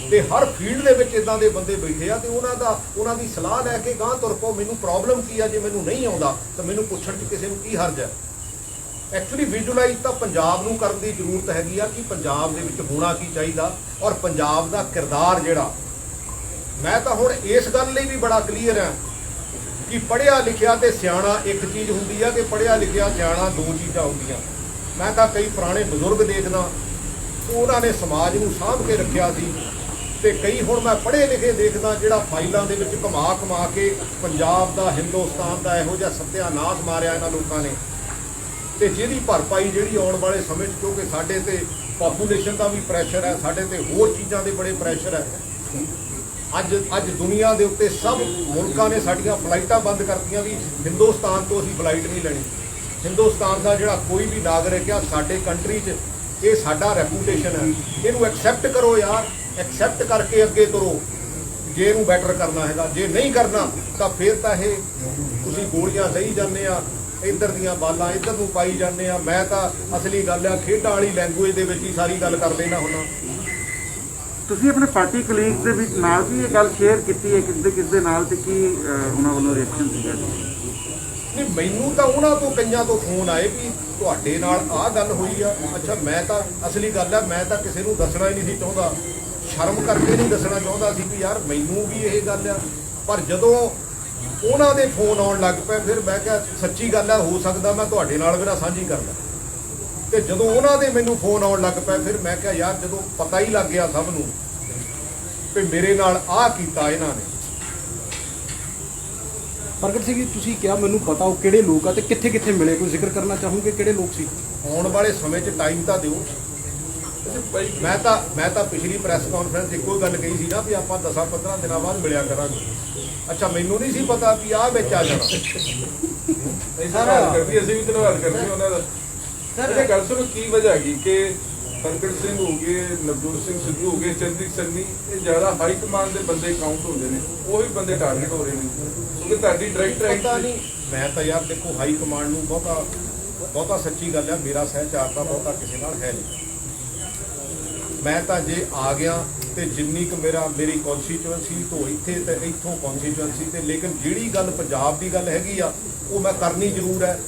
ਤੇ ਹਰ ਫੀਲਡ ਦੇ ਵਿੱਚ ਇਦਾਂ ਦੇ ਬੰਦੇ ਬੈਠੇ ਆ, ਤੇ ਉਹਨਾਂ ਦੀ ਸਲਾਹ ਲੈ ਕੇ ਗਾਂਹ ਤੁਰ ਪਓ। ਮੈਨੂੰ ਪ੍ਰੋਬਲਮ ਕੀ ਆ, ਜੇ ਮੈਨੂੰ ਨਹੀਂ ਆਉਂਦਾ ਤਾਂ ਮੈਨੂੰ ਪੁੱਛਣ 'ਚ ਕਿਸੇ ਨੂੰ ਕੀ ਹਰਜ ਹੈ। ਐਕਚੁਅਲੀ ਵਿਜ਼ੂਅਲਾਈਜ਼ ਤਾਂ ਪੰਜਾਬ ਨੂੰ ਕਰਨ ਦੀ ਜ਼ਰੂਰਤ ਹੈਗੀ ਆ ਕਿ ਪੰਜਾਬ ਦੇ ਵਿੱਚ ਹੋਣਾ ਕੀ ਚਾਹੀਦਾ, ਔਰ ਪੰਜਾਬ ਦਾ ਕਿਰਦਾਰ ਜਿਹੜਾ, ਮੈਂ ਤਾਂ ਹੁਣ ਇਸ ਗੱਲ ਲਈ ਵੀ ਬੜਾ ਕਲੀਅਰ ਹਾਂ ਕਿ ਪੜ੍ਹਿਆ ਲਿਖਿਆ ਤੇ ਸਿਆਣਾ ਇੱਕ ਚੀਜ਼ ਹੁੰਦੀ ਆ, ਕਿ ਪੜ੍ਹਿਆ ਲਿਖਿਆ ਸਿਆਣਾ ਦੋ ਚੀਜ਼ਾਂ ਹੁੰਦੀਆਂ। ਮੈਂ ਤਾਂ ਕਈ ਪੁਰਾਣੇ ਬਜ਼ੁਰਗ ਦੇਖਦਾ, ਉਹਨਾਂ ਨੇ ਸਮਾਜ ਨੂੰ ਸਾਂਭ ਕੇ ਰੱਖਿਆ ਸੀ, ਤੇ ਕਈ ਹੁਣ ਮੈਂ ਪੜ੍ਹੇ ਲਿਖੇ ਦੇਖਦਾ ਜਿਹੜਾ ਫਾਈਲਾਂ ਦੇ ਵਿੱਚ ਘੁਮਾ ਕੇ ਪੰਜਾਬ ਦਾ, ਹਿੰਦੁਸਤਾਨ ਦਾ ਇਹੋ ਜਿਹਾ ਸੱਤਿਆਨਾਸ਼ ਮਾਰਿਆ ਇਹਨਾਂ ਲੋਕਾਂ ਨੇ, ਤੇ ਜਿਹਦੀ ਭਰਪਾਈ ਜਿਹੜੀ ਆਉਣ ਵਾਲੇ ਸਮੇਂ 'ਚ, ਕਿਉਂਕਿ ਸਾਡੇ ਤੇ ਪਾਪੂਲੇਸ਼ਨ ਦਾ ਵੀ ਪ੍ਰੈਸ਼ਰ ਹੈ, ਸਾਡੇ ਤੇ ਹੋਰ ਚੀਜ਼ਾਂ ਦੇ ਬੜੇ ਪ੍ਰੈਸ਼ਰ ਹੈ। ਅੱਜ ਦੁਨੀਆ ਦੇ ਉੱਤੇ ਸਭ ਮੁਲਕਾਂ ਨੇ ਸਾਡੀਆਂ ਫਲਾਈਟਾਂ ਬੰਦ ਕਰਤੀਆਂ ਵੀ ਹਿੰਦੁਸਤਾਨ ਤੋਂ ਅਸੀਂ ਫਲਾਈਟ ਨਹੀਂ ਲੈਣੀ। ਹਿੰਦੁਸਤਾਨ ਦਾ ਜਿਹੜਾ ਕੋਈ ਵੀ ਨਾਗਰਿਕ ਆ ਸਾਡੇ ਕੰਟਰੀ 'ਚ, ਇਹ ਸਾਡਾ ਰੈਪੂਟੇਸ਼ਨ ਹੈ, ਇਹਨੂੰ ਐਕਸੈਪਟ ਕਰੋ ਯਾਰ, ਐਕਸੈਪਟ ਕਰਕੇ ਅੱਗੇ ਤੁਰੋ ਜੇ ਇਹਨੂੰ ਬੈਟਰ ਕਰਨਾ ਹੈਗਾ। ਜੇ ਨਹੀਂ ਕਰਨਾ ਤਾਂ ਫਿਰ ਤਾਂ ਇਹ ਤੁਸੀਂ ਗੋਲੀਆਂ ਦਈ ਜਾਂਦੇ ਆ, ਇੱਧਰ ਦੀਆਂ ਬਾਲਾਂ ਇੱਧਰ ਨੂੰ ਪਾਈ ਜਾਂਦੇ ਆ। ਮੈਂ ਤਾਂ ਅਸਲੀ ਗੱਲ ਆ ਖੇਡਾਂ ਵਾਲੀ ਲੈਂਗੁਏਜ ਦੇ ਵਿੱਚ ਹੀ ਸਾਰੀ ਗੱਲ ਕਰ ਲੈਣਾ ਹੁੰਦਾ। ਤੁਸੀਂ ਆਪਣੇ ਪਾਰਟੀ ਕਲੀਗਸ ਦੇ ਵਿੱਚ ਨਾਲ ਵੀ ਇਹ ਗੱਲ ਸ਼ੇਅਰ ਕੀਤੀ ਹੈ ਕਿਸ ਦੇ ਨਾਲ, ਤੇ ਕੀ ਉਹਨਾਂ ਵੱਲੋਂ ਰਿਐਕਸ਼ਨ ਸੀਗਾ? ਨਹੀਂ, ਮੈਨੂੰ ਤਾਂ ਉਹਨਾਂ ਤੋਂ ਕਈਆਂ ਤੋਂ ਫੋਨ ਆਏ ਵੀ ਤੁਹਾਡੇ ਨਾਲ ਆਹ ਗੱਲ ਹੋਈ ਆ। ਅੱਛਾ, ਮੈਂ ਤਾਂ ਅਸਲੀ ਗੱਲ ਆ, ਮੈਂ ਤਾਂ ਕਿਸੇ ਨੂੰ ਦੱਸਣਾ ਹੀ ਨਹੀਂ ਸੀ ਚਾਹੁੰਦਾ, ਸ਼ਰਮ ਕਰਕੇ ਨਹੀਂ ਦੱਸਣਾ ਚਾਹੁੰਦਾ ਸੀ ਵੀ ਯਾਰ ਮੈਨੂੰ ਵੀ ਇਹ ਗੱਲ ਆ। ਪਰ ਜਦੋਂ ਉਹਨਾਂ ਦੇ ਫੋਨ ਆਉਣ ਲੱਗ ਪਏ, ਫਿਰ ਮੈਂ ਕਿਹਾ ਸੱਚੀ ਗੱਲ ਆ, ਹੋ ਸਕਦਾ ਮੈਂ ਤੁਹਾਡੇ ਨਾਲ ਵੀ ਨਾ ਸਾਂਝੀ ਕਰ ਲਾਂ। ਤੇ ਜਦੋਂ ਉਹਨਾਂ ਦੇ ਮੈਨੂੰ ਫੋਨ ਆਉਣ ਲੱਗ ਪਏ, ਫਿਰ ਮੈਂ ਕਿਹਾ ਯਾਰ ਜਦੋਂ ਪਤਾ ਹੀ ਲੱਗ ਗਿਆ ਸਭ ਨੂੰ ਵੀ ਮੇਰੇ ਨਾਲ ਆਹ ਕੀਤਾ ਇਹਨਾਂ ਨੇ। ਪ੍ਰਗਟ ਸਿੰਘ ਜੀ, ਤੁਸੀਂ ਕਿਹਾ ਮੈਨੂੰ ਪਤਾ ਉਹ ਕਿਹੜੇ ਲੋਕ ਆ ਤੇ ਕਿੱਥੇ ਕਿੱਥੇ ਮਿਲੇ, ਕੋਈ ਜ਼ਿਕਰ ਕਰਨਾ ਚਾਹੋਗੇ ਕਿਹੜੇ ਲੋਕ ਸੀ? ਆਉਣ ਵਾਲੇ ਸਮੇਂ 'ਚ ਟਾਈਮ ਤਾਂ ਦਿਓ। ਮੈਂ ਤਾਂ ਪਿਛਲੀ ਪ੍ਰੈਸ ਕਾਨਫਰੰਸ ਇੱਕੋ ਗੱਲ ਕਹੀ ਸੀ ਨਾ ਵੀ ਆਪਾਂ 10-15 ਦਿਨਾਂ ਬਾਅਦ ਮਿਲਿਆ ਕਰਾਂਗੇ। ਅੱਛਾ, ਮੈਨੂੰ ਨਹੀਂ ਸੀ ਪਤਾ ਵੀ ਆਹ ਵਿੱਚ ਆ ਜਾਣਾ। ਧੰਨਵਾਦ ਕਰਦੀ, ਅਸੀਂ ਵੀ ਧੰਨਵਾਦ ਕਰਦੇ ਉਹਨਾਂ ਦਾ। ਇਹ ਗੱਲ ਸੁਣੋ, ਕੀ ਵਜ੍ਹਾ ਹੈਗੀ ਕਿ ਪ੍ਰਗਟ ਸਿੰਘ ਹੋ ਗਏ, ਨਵਜੋਤ ਸਿੰਘ ਸਿੱਧੂ ਹੋ ਗਏ, ਚੰਦੀ ਸੰਨੀ, ਇਹ ਜ਼ਿਆਦਾ ਹਾਈ ਕਮਾਂਡ ਦੇ ਬੰਦੇ ਕਾਊਂਟ ਹੁੰਦੇ ਨੇ, ਉਹੀ ਬੰਦੇ ਟਾਰਗੇਟ ਹੋ ਰਹੇ ਨੇ, ਕਿਉਂਕਿ ਤੁਹਾਡੀ ਡਾਇਰੈਕਟ ਪਤਾ ਨਹੀਂ। ਮੈਂ ਤਾਂ ਯਾਰ ਦੇਖੋ ਹਾਈ ਕਮਾਂਡ ਨੂੰ ਬਹੁਤਾ ਸੱਚੀ ਗੱਲ ਆ, ਮੇਰਾ ਸਹਿਚਾਰ ਤਾਂ ਬਹੁਤਾ ਕਿਸੇ ਨਾਲ ਹੈ ਨਹੀਂ। ਮੈਂ ਤਾਂ ਜੇ ਆ ਗਿਆ ਤੇ ਜਿੰਨੀ ਕੁ ਮੇਰੀ ਕੌਨਸਟੀਚੁਐਂਸੀ ਤੋਂ ਇੱਥੇ ਤੇ ਇੱਥੋਂ ਕੌਨਸਟੀਚੁਐਂਸੀ ਤੇ, ਲੇਕਿਨ ਜਿਹੜੀ ਗੱਲ ਪੰਜਾਬ ਦੀ ਗੱਲ ਹੈਗੀ ਆ ਉਹ ਮੈਂ ਕਰਨੀ ਜ਼ਰੂਰ ਹੈ।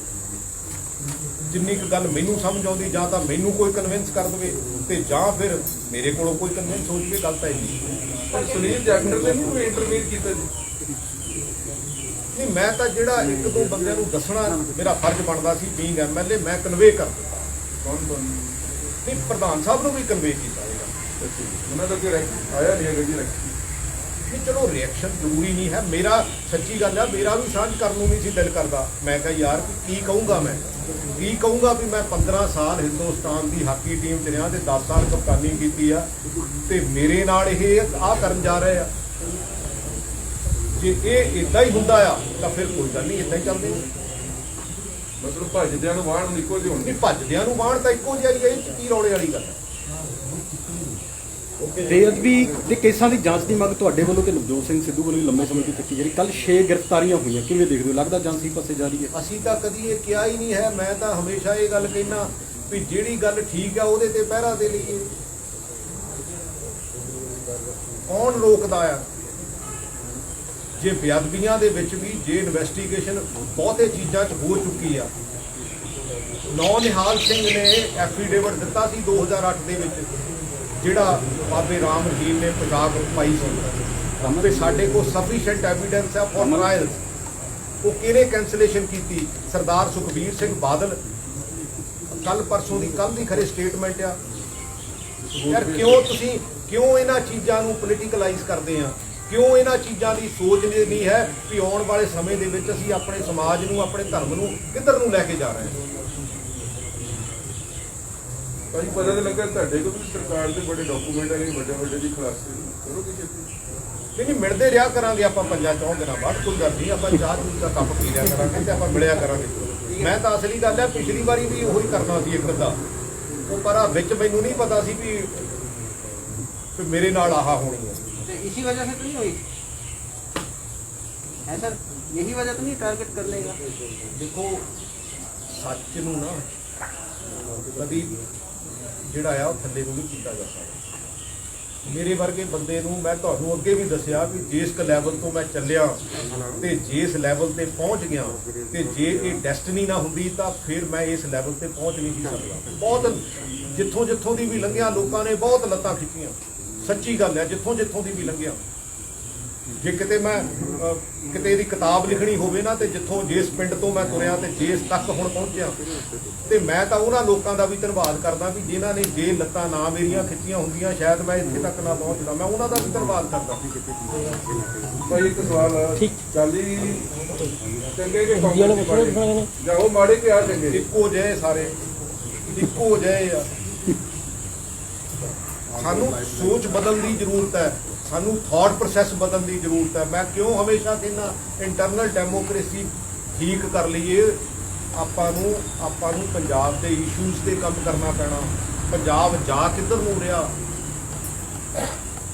ਜਿੰਨੀ ਕੁ ਗੱਲ ਮੈਨੂੰ ਸਮਝ ਆਉਂਦੀ, ਜਾਂ ਤਾਂ ਮੈਨੂੰ ਕੋਈ ਕਨਵਿੰਸ ਕਰ ਦੇਵੇ ਤੇ ਜਾਂ ਫਿਰ ਮੇਰੇ ਕੋਲੋਂ ਕੋਈ ਕਨਵਿੰਸ ਹੋ ਜਾਵੇ, ਗੱਲ ਤਾਂ ਇੰਨੀ। ਪਰ ਸੁਨੀਲ ਜਾਖੜ ਨੇ ਵੀ ਇੰਟਰਵਿਊ ਕੀਤਾ ਜੀ। ਨਹੀਂ ਮੈਂ ਤਾਂ ਜਿਹੜਾ ਇੱਕ ਦੋ ਬੰਦਿਆਂ ਨੂੰ ਦੱਸਣਾ ਮੇਰਾ ਫਰਜ਼ ਬਣਦਾ ਸੀ ਬੀਇੰਗ ਐਮਐਲਏ, ਮੈਂ ਕਨਵੇ ਕਰ ਦਿੱਤਾ। ਕੌਣ ਨਹੀਂ ਪ੍ਰਧਾਨ ਸਾਹਿਬ ਨੂੰ ਵੀ ਕਨਵੇ ਕੀਤਾ ਇਹਦਾ। ਉਹਨਾਂ ਦਾ ਕੋਈ ਆਇਆ ਨਹੀਂ ਹੈਗਾ ਜੀ ਰਿਐਕਸ਼ਨ। ਨਹੀਂ ਚਲੋ ਰਿਐਕਸ਼ਨ ਜ਼ਰੂਰੀ ਨਹੀਂ ਹੈ, ਮੇਰਾ ਸੱਚੀ ਗੱਲ ਹੈ ਮੇਰਾ ਵੀ ਸਾਂਝ ਕਰਨ ਨੂੰ ਨਹੀਂ ਸੀ ਦਿਲ ਕਰਦਾ। ਮੈਂ ਕਿਹਾ ਯਾਰ ਕੀ ਕਹੂੰਗਾ, ਮੈਂ ਕੀ ਕਹੂੰਗਾ ਵੀ ਮੈਂ 15 ਸਾਲ ਹਿੰਦੁਸਤਾਨ ਦੀ ਹਾਕੀ ਟੀਮ 'ਚ ਰਿਹਾ ਤੇ 10 ਸਾਲ ਕਪਤਾਨੀ ਕੀਤੀ ਆ ਤੇ ਮੇਰੇ ਨਾਲ ਇਹ ਆਹ ਕਰਨ ਜਾ ਰਹੇ ਆ। ਜੇ ਇਹ ਇਦਾਂ ਹੀ ਹੁੰਦਾ ਆ ਤਾਂ ਫਿਰ ਕੋਈ ਗੱਲ ਨਹੀਂ, ਇਦਾਂ ਹੀ ਚੱਲਦੇ ਨੇ। ਮਤਲਬ ਭੱਜਦਿਆਂ ਨੂੰ ਵਾਹਣ ਨੂੰ ਇੱਕੋ ਜਿਹੇ ਹੋਣਗੇ। ਨਹੀਂ ਭੱਜਦਿਆਂ ਨੂੰ ਬਾਣ ਤਾਂ ਇੱਕੋ ਜਿਹਾ ਹੀ ਹੈ, ਇਹ 'ਚ ਕੀ ਰੌਲੇ ਵਾਲੀ ਗੱਲ ਹੈ। ਬੇਅਦਬੀ ਦੇ ਕੇਸਾਂ ਦੀ ਜਾਂਚ ਦੀ ਮੰਗ ਤੁਹਾਡੇ ਵੱਲੋਂ ਤੇ ਨਵਜੋਤ ਸਿੰਘ ਸਿੱਧੂ ਵੱਲੋਂ ਵੀ ਲੰਮੇ ਸਮੇਂ ਤੋਂ ਚੱਕੀ ਜਾ ਰਹੀ। ਕੱਲ 6 ਗ੍ਰਿਫਤਾਰੀਆਂ ਹੋਈਆਂ, ਕਿਵੇਂ ਦੇਖਦੇ ਹੋ? ਲੱਗਦਾ ਜਾਂਚ ਹੀ ਪਾਸੇ ਜਾ ਰਹੀ ਹੈ? ਅਸੀਂ ਤਾਂ ਕਦੀ ਇਹ ਕਿਹਾ ਹੀ ਨਹੀਂ ਹੈ। ਮੈਂ ਤਾਂ ਹਮੇਸ਼ਾ ਇਹ ਗੱਲ ਕਹਿਣਾ ਵੀ ਜਿਹੜੀ ਗੱਲ ਠੀਕ ਆ ਉਹਦੇ ਤੇ ਪਹਿਰਾ ਦੇ ਲਈਏ। ਕੌਣ ਰੋਕਦਾ ਆ? ਜੇ ਬੇਅਦਬੀਆਂ ਦੇ ਵਿੱਚ ਵੀ ਜੇ ਇਨਵੈਸਟੀਗੇਸ਼ਨ ਬਹੁਤੇ ਚੀਜ਼ਾਂ 'ਚ ਹੋ ਚੁੱਕੀ ਆ। ਨਿਹਾਲ ਸਿੰਘ ਨੇ ਐਫੀਡੇਵਿਟ ਦਿੱਤਾ ਸੀ 2008 ਦੇ ਵਿੱਚ, ਜਿਹੜਾ ਬਾਬੇ ਰਾਮ ਰਹੀਮ ਨੇ ਪੋਸ਼ਾਕ ਪਾਈ ਸੀ ਤੇ ਸਾਡੇ ਕੋਲ ਸਫੀਸ਼ੀਐਂਟ ਐਵੀਡੈਂਸ ਹੈ ਫॉर ਟ੍ਰਾਇਲਸ। ਉਹ ਕਿਹਨੇ ਕੈਂਸਲੇਸ਼ਨ ਕੀਤੀ? ਸਰਦਾਰ ਸੁਖਬੀਰ ਸਿੰਘ ਬਾਦਲ। ਕੱਲ ਦੀ ਖਰੇ ਸਟੇਟਮੈਂਟ ਆ। ਯਾਰ ਕਿਉਂ ਇਹਨਾਂ ਚੀਜ਼ਾਂ ਨੂੰ ਪੋਲੀਟੀਕਲਾਈਜ਼ ਕਰਦੇ ਆ? ਕਿਉਂ ਇਹਨਾਂ ਚੀਜ਼ਾਂ ਦੀ ਸੋਚ ਨਹੀਂ ਹੈ ਵੀ ਆਉਣ ਵਾਲੇ ਸਮੇਂ ਦੇ ਵਿੱਚ ਅਸੀਂ ਆਪਣੇ ਸਮਾਜ ਨੂੰ, ਆਪਣੇ ਧਰਮ ਨੂੰ ਕਿੱਧਰ ਨੂੰ ਲੈ ਕੇ ਜਾ ਰਹੇ ਹਾਂ? ਭਾਈ ਪਤਾ ਤਾਂ ਲੱਗਾ ਤੁਹਾਡੇ ਕੋਲ ਵੀ ਸਰਕਾਰ ਦੇ ਬੜੇ ਡਾਕੂਮੈਂਟ ਹੈਗੇ, ਵੱਡੇ ਦੀ ਖੁਲਾਸੇ ਕਰੋ ਕਿਸੇ ਨਹੀਂ ਮਿਲਦੇ ਰਿਹਾ ਕਰਾਂਗੇ ਆਪਾਂ 5-4 ਦਿਨਾਂ ਬਾਅਦ, ਕੋਈ ਗੱਲ ਨਹੀਂ। ਆਪਾਂ ਚਾਹ ਚੂਹ ਦਾ ਕੱਪ ਪੀ ਲਿਆ ਕਰਾਂਗੇ ਤੇ ਆਪਾਂ ਮਿਲਿਆ ਕਰਾਂਗੇ। ਮੈਂ ਤਾਂ ਅਸਲੀ ਗੱਲ ਹੈ ਪਿਛਲੀ ਵਾਰੀ ਵੀ ਉਹੀ ਕਰਨਾ ਸੀ ਇੱਕ ਅੱਧਾ, ਉਹ ਪਰ ਆ ਵਿੱਚ ਮੈਨੂੰ ਨਹੀਂ ਪਤਾ ਸੀ ਵੀ ਮੇਰੇ ਨਾਲ ਆਹ ਹੋਣੀ ਹੈ। इसी वजह से तो नहीं हुई है सर, यही वजह तो नहीं टारगेट कर लेगा। ਦੇਖੋ ਸੱਚ ਨੂੰ ਨਾ ਕਦੀ ਜਿਹੜਾ ਆ ਉਹ ਥੱਲੇ ਨੂੰ ਨਹੀਂ ਕੀਤਾ ਜਾ ਸਕਦਾ। ਮੇਰੇ ਵਰਗੇ ਬੰਦੇ ਨੂੰ ਮੈਂ ਤੁਹਾਨੂੰ ਅੱਗੇ ਵੀ ਦੱਸਿਆ ਵੀ ਜਿਸ ਲੈਵਲ ਤੋਂ ਮੈਂ ਚੱਲਿਆ ਤੇ ਜਿਸ ਲੈਵਲ ਤੇ ਪਹੁੰਚ ਗਿਆ ਤੇ ਜੇ ਇਹ ਡੈਸਟਨੀ ਨਾ ਹੁੰਦੀ ਤਾਂ ਫਿਰ ਮੈਂ ਇਸ ਲੈਵਲ ਤੇ ਪਹੁੰਚ ਨਹੀਂ ਸੀ ਸਕਦਾ। ਬਹੁਤ ਜਿੱਥੋਂ ਦੀ ਵੀ ਲੰਘਿਆ ਲੋਕਾਂ ਨੇ ਬਹੁਤ ਲੱਤਾਂ ਖਿੱਚੀਆਂ, ਸੱਚੀ ਗੱਲ ਹੈ। ਜਿੱਥੋਂ ਦੀ ਵੀ ਲੰਘਿਆ, ਜੇ ਕਿਤੇ ਮੈਂ ਕਿਤੇ ਇਹਦੀ ਕਿਤਾਬ ਲਿਖਣੀ ਹੋਵੇ ਨਾ ਤੇ ਜਿਸ ਪਿੰਡ ਤੋਂ ਮੈਂ ਤੁਰਿਆ ਤੇ ਜਿਸ ਤੱਕ ਹੁਣ ਪਹੁੰਚਿਆ ਤੇ ਮੈਂ ਤਾਂ ਉਹਨਾਂ ਲੋਕਾਂ ਦਾ ਵੀ ਧੰਨਵਾਦ ਕਰਦਾ ਵੀ ਜਿਨ੍ਹਾਂ ਨੇ ਜੇ ਲੱਤਾਂ ਨਾ ਮੇਰੀਆਂ ਖਿੱਚੀਆਂ ਹੁੰਦੀਆਂ ਸ਼ਾਇਦ ਮੈਂ ਇੱਥੇ ਤੱਕ ਨਾ ਪਹੁੰਚਦਾ। ਮੈਂ ਉਹਨਾਂ ਦਾ ਵੀ ਧੰਨਵਾਦ ਕਰਦਾ। ਭਾਈ ਇੱਕ ਸਵਾਲ ਠੀਕ। ਚਾਲੀ ਚੰਗੇ ਕਿ ਹਿੰਦੀ ਵਾਲੇ ਪੁੱਛੋ ਨੇ ਜਾਂ ਉਹ ਮਾੜੇ ਕਿ ਆ ਚੰਗੇ? ਇੱਕੋ ਜਿਹੇ ਸਾਰੇ, ਇੱਕੋ ਜਿਹੇ ਆ। ਸਾਨੂੰ ਸੋਚ ਬਦਲਣ ਦੀ ਜ਼ਰੂਰਤ ਹੈ, ਸਾਨੂੰ ਥਾਟ ਪ੍ਰੋਸੈਸ ਬਦਲਣ ਦੀ ਜ਼ਰੂਰਤ ਹੈ। ਮੈਂ ਕਿਉਂ ਹਮੇਸ਼ਾ ਕਹਿੰਦਾ ਇੰਟਰਨਲ ਡੈਮੋਕ੍ਰੇਸੀ ਠੀਕ ਕਰ ਲਈਏ। ਆਪਾਂ ਨੂੰ ਪੰਜਾਬ ਦੇ ਇਸ਼ੂਜ਼ ਤੇ ਕੰਮ ਕਰਨਾ ਪੈਣਾ। ਪੰਜਾਬ ਜਾ ਕਿੱਧਰ ਨੂੰ ਰਿਹਾ,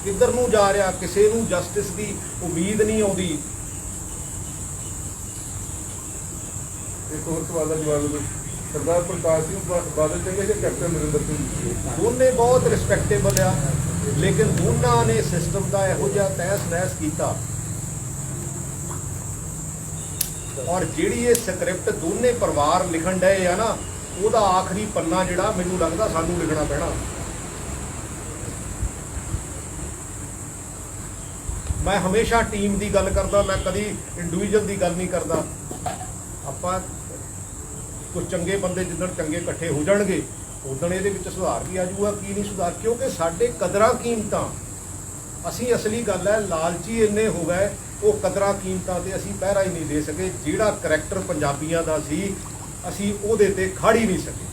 ਕਿੱਧਰ ਨੂੰ ਜਾ ਰਿਹਾ? ਕਿਸੇ ਨੂੰ ਜਸਟਿਸ ਦੀ ਉਮੀਦ ਨਹੀਂ ਆਉਂਦੀ। ਇੱਕ ਹੋਰ ਸਵਾਲ ਦਾ ਜਵਾਬ ਦਿਓ। ਸਰਦਾਰ ਪ੍ਰਕਾਸ਼ ਸਿੰਘ ਬਾਦਲ ਚੰਗੇ ਜਾਂ ਕੈਪਟਨ ਅਮਰਿੰਦਰ ਸਿੰਘ? ਦੋਨੇ ਬਹੁਤ ਰਿਸਪੈਕਟੇਬਲ ਆ, ਲੇਕਿਨ ਦੋਨਾਂ ਨੇ ਸਿਸਟਮ ਦਾ ਇਹੋ ਜਿਹਾ ਤਹਿਸ ਨਹਿਸ ਕੀਤਾ ਔਰ ਜਿਹੜੀ ਇਹ ਸਕ੍ਰਿਪਟ ਦੋਨੇ ਪਰਿਵਾਰ ਲਿਖਣ ਡਏ ਆ ਨਾ, ਉਹਦਾ ਆਖਰੀ ਪੰਨਾ ਜਿਹੜਾ ਮੈਨੂੰ ਲੱਗਦਾ ਸਾਨੂੰ ਲਿਖਣਾ ਪੈਣਾ। ਮੈਂ ਹਮੇਸ਼ਾ ਟੀਮ ਦੀ ਗੱਲ ਕਰਦਾ, ਮੈਂ ਕਦੀ ਇੰਡੀਵਿਜੂਅਲ ਦੀ ਗੱਲ ਨਹੀਂ ਕਰਦਾ। ਆਪਾਂ ਕੁਝ ਚੰਗੇ ਬੰਦੇ ਜਿੱਦਣ ਚੰਗੇ ਇਕੱਠੇ ਹੋ ਜਾਣਗੇ ਉਦੋਂ ਇਹਦੇ ਵਿੱਚ ਸੁਧਾਰ ਵੀ ਆ ਜਾਊਗਾ। ਕੀ ਨਹੀਂ ਸੁਧਾਰ? ਕਿਉਂਕਿ ਸਾਡੇ ਕਦਰਾਂ ਕੀਮਤਾਂ, ਅਸੀਂ ਅਸਲੀ ਗੱਲ ਹੈ ਲਾਲਚੀ ਇੰਨੇ ਹੋ ਗਏ, ਉਹ ਕਦਰਾਂ ਕੀਮਤਾਂ ਤੇ ਅਸੀਂ ਪਹਿਰਾ ਹੀ ਨਹੀਂ ਦੇ ਸਕੇ। ਜਿਹੜਾ ਕਰੈਕਟਰ ਪੰਜਾਬੀਆਂ ਦਾ ਸੀ ਅਸੀਂ ਉਹਦੇ ਤੇ ਖੜ ਹੀ ਨਹੀਂ ਸਕੇ।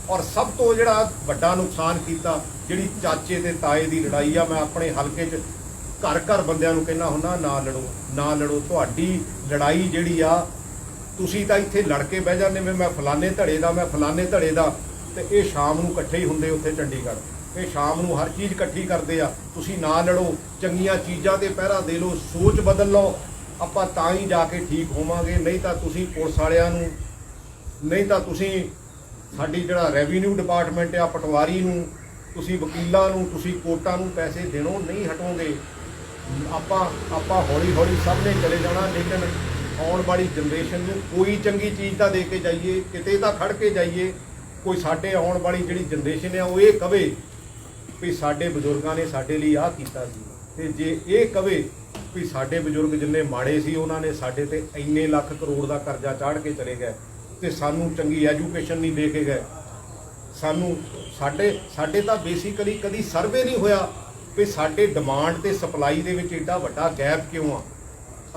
ਔਰ ਸਭ ਤੋਂ ਜਿਹੜਾ ਵੱਡਾ ਨੁਕਸਾਨ ਕੀਤਾ, ਜਿਹੜੀ ਚਾਚੇ ਤੇ ਤਾਏ ਦੀ ਲੜਾਈ ਆ, ਮੈਂ ਆਪਣੇ ਹਲਕੇ 'ਚ ਘਰ ਬੰਦਿਆਂ ਨੂੰ ਕਹਿੰਦਾ ਹੁੰਦਾ ਨਾ ਲੜੋ। ਤੁਹਾਡੀ ਲੜਾਈ ਜਿਹੜੀ ਆ, ਤੁਸੀਂ ਤਾਂ ਇੱਥੇ ਲੜ ਕੇ ਬਹਿ ਜਾਂਦੇ ਮੈਂ ਫਲਾਣੇ ਧੜੇ ਦਾ ਤੇ ਇਹ ਸ਼ਾਮ ਨੂੰ ਇਕੱਠੇ ਹੀ ਹੁੰਦੇ ਉੱਥੇ ਚੰਡੀਗੜ੍ਹ। ਇਹ ਸ਼ਾਮ ਨੂੰ ਹਰ ਚੀਜ਼ ਇਕੱਠੀ ਕਰਦੇ ਆ। ਤੁਸੀਂ ਨਾ ਲੜੋ, ਚੰਗੀਆਂ ਚੀਜ਼ਾਂ ਤੇ ਪਹਿਰਾ ਦੇ ਲਓ, ਸੋਚ ਬਦਲ ਲਓ, ਆਪਾਂ ਤਾਂ ਹੀ ਜਾ ਕੇ ਠੀਕ ਹੋਵਾਂਗੇ। ਨਹੀਂ ਤਾਂ ਤੁਸੀਂ ਪੁਲਿਸ ਵਾਲਿਆਂ ਨੂੰ, ਨਹੀਂ ਤਾਂ ਤੁਸੀਂ ਸਾਡੀ ਜਿਹੜਾ ਰੈਵਨਿਊ ਡਿਪਾਰਟਮੈਂਟ ਆ, ਪਟਵਾਰੀ ਨੂੰ, ਤੁਸੀਂ ਵਕੀਲਾਂ ਨੂੰ, ਤੁਸੀਂ ਕੋਰਟਾਂ ਨੂੰ ਪੈਸੇ ਦੇਣੋਂ ਨਹੀਂ ਹਟੋਗੇ। ਆਪਾਂ ਹੌਲੀ ਸਭ ਨੇ ਚਲੇ ਜਾਣਾ, ਲੇਕਿਨ ਆਉਣ ਵਾਲੀ ਜਨਰੇਸ਼ਨ ਨੂੰ ਕੋਈ ਚੰਗੀ ਚੀਜ਼ ਤਾਂ ਦੇ ਕੇ ਜਾਈਏ, ਕਿਤੇ ਤਾਂ ਖੜ ਕੇ ਜਾਈਏ। ਕੋਈ ਸਾਡੇ ਆਉਣ ਵਾਲੀ ਜਿਹੜੀ ਜਨਰੇਸ਼ਨ ਹੈ ਉਹ ਇਹ ਕਵੇ ਵੀ ਸਾਡੇ ਬਜ਼ੁਰਗਾਂ ਨੇ ਸਾਡੇ ਲਈ ਆਹ ਕੀਤਾ ਸੀ। ਤੇ ਜੇ ਇਹ ਕਵੇ ਵੀ ਸਾਡੇ ਬਜ਼ੁਰਗ ਜਿੰਨੇ ਮਾੜੇ ਸੀ ਉਹਨਾਂ ਨੇ ਸਾਡੇ ਤੇ ਇੰਨੇ ਲੱਖ ਕਰੋੜ ਦਾ ਕਰਜ਼ਾ ਚਾੜ ਕੇ ਚਲੇ ਗਏ ਤੇ ਸਾਨੂੰ ਚੰਗੀ ਐਜੂਕੇਸ਼ਨ ਨਹੀਂ ਦੇ ਕੇ ਗਏ। ਸਾਨੂੰ ਸਾਡੇ ਤਾਂ ਬੇਸਿਕਲੀ ਕਦੀ ਸਰਵੇ ਨਹੀਂ ਹੋਇਆ ਵੀ ਸਾਡੇ ਡਿਮਾਂਡ ਤੇ ਸਪਲਾਈ ਦੇ ਵਿੱਚ ਏਡਾ ਵੱਡਾ ਗੈਪ ਕਿਉਂ ਆ।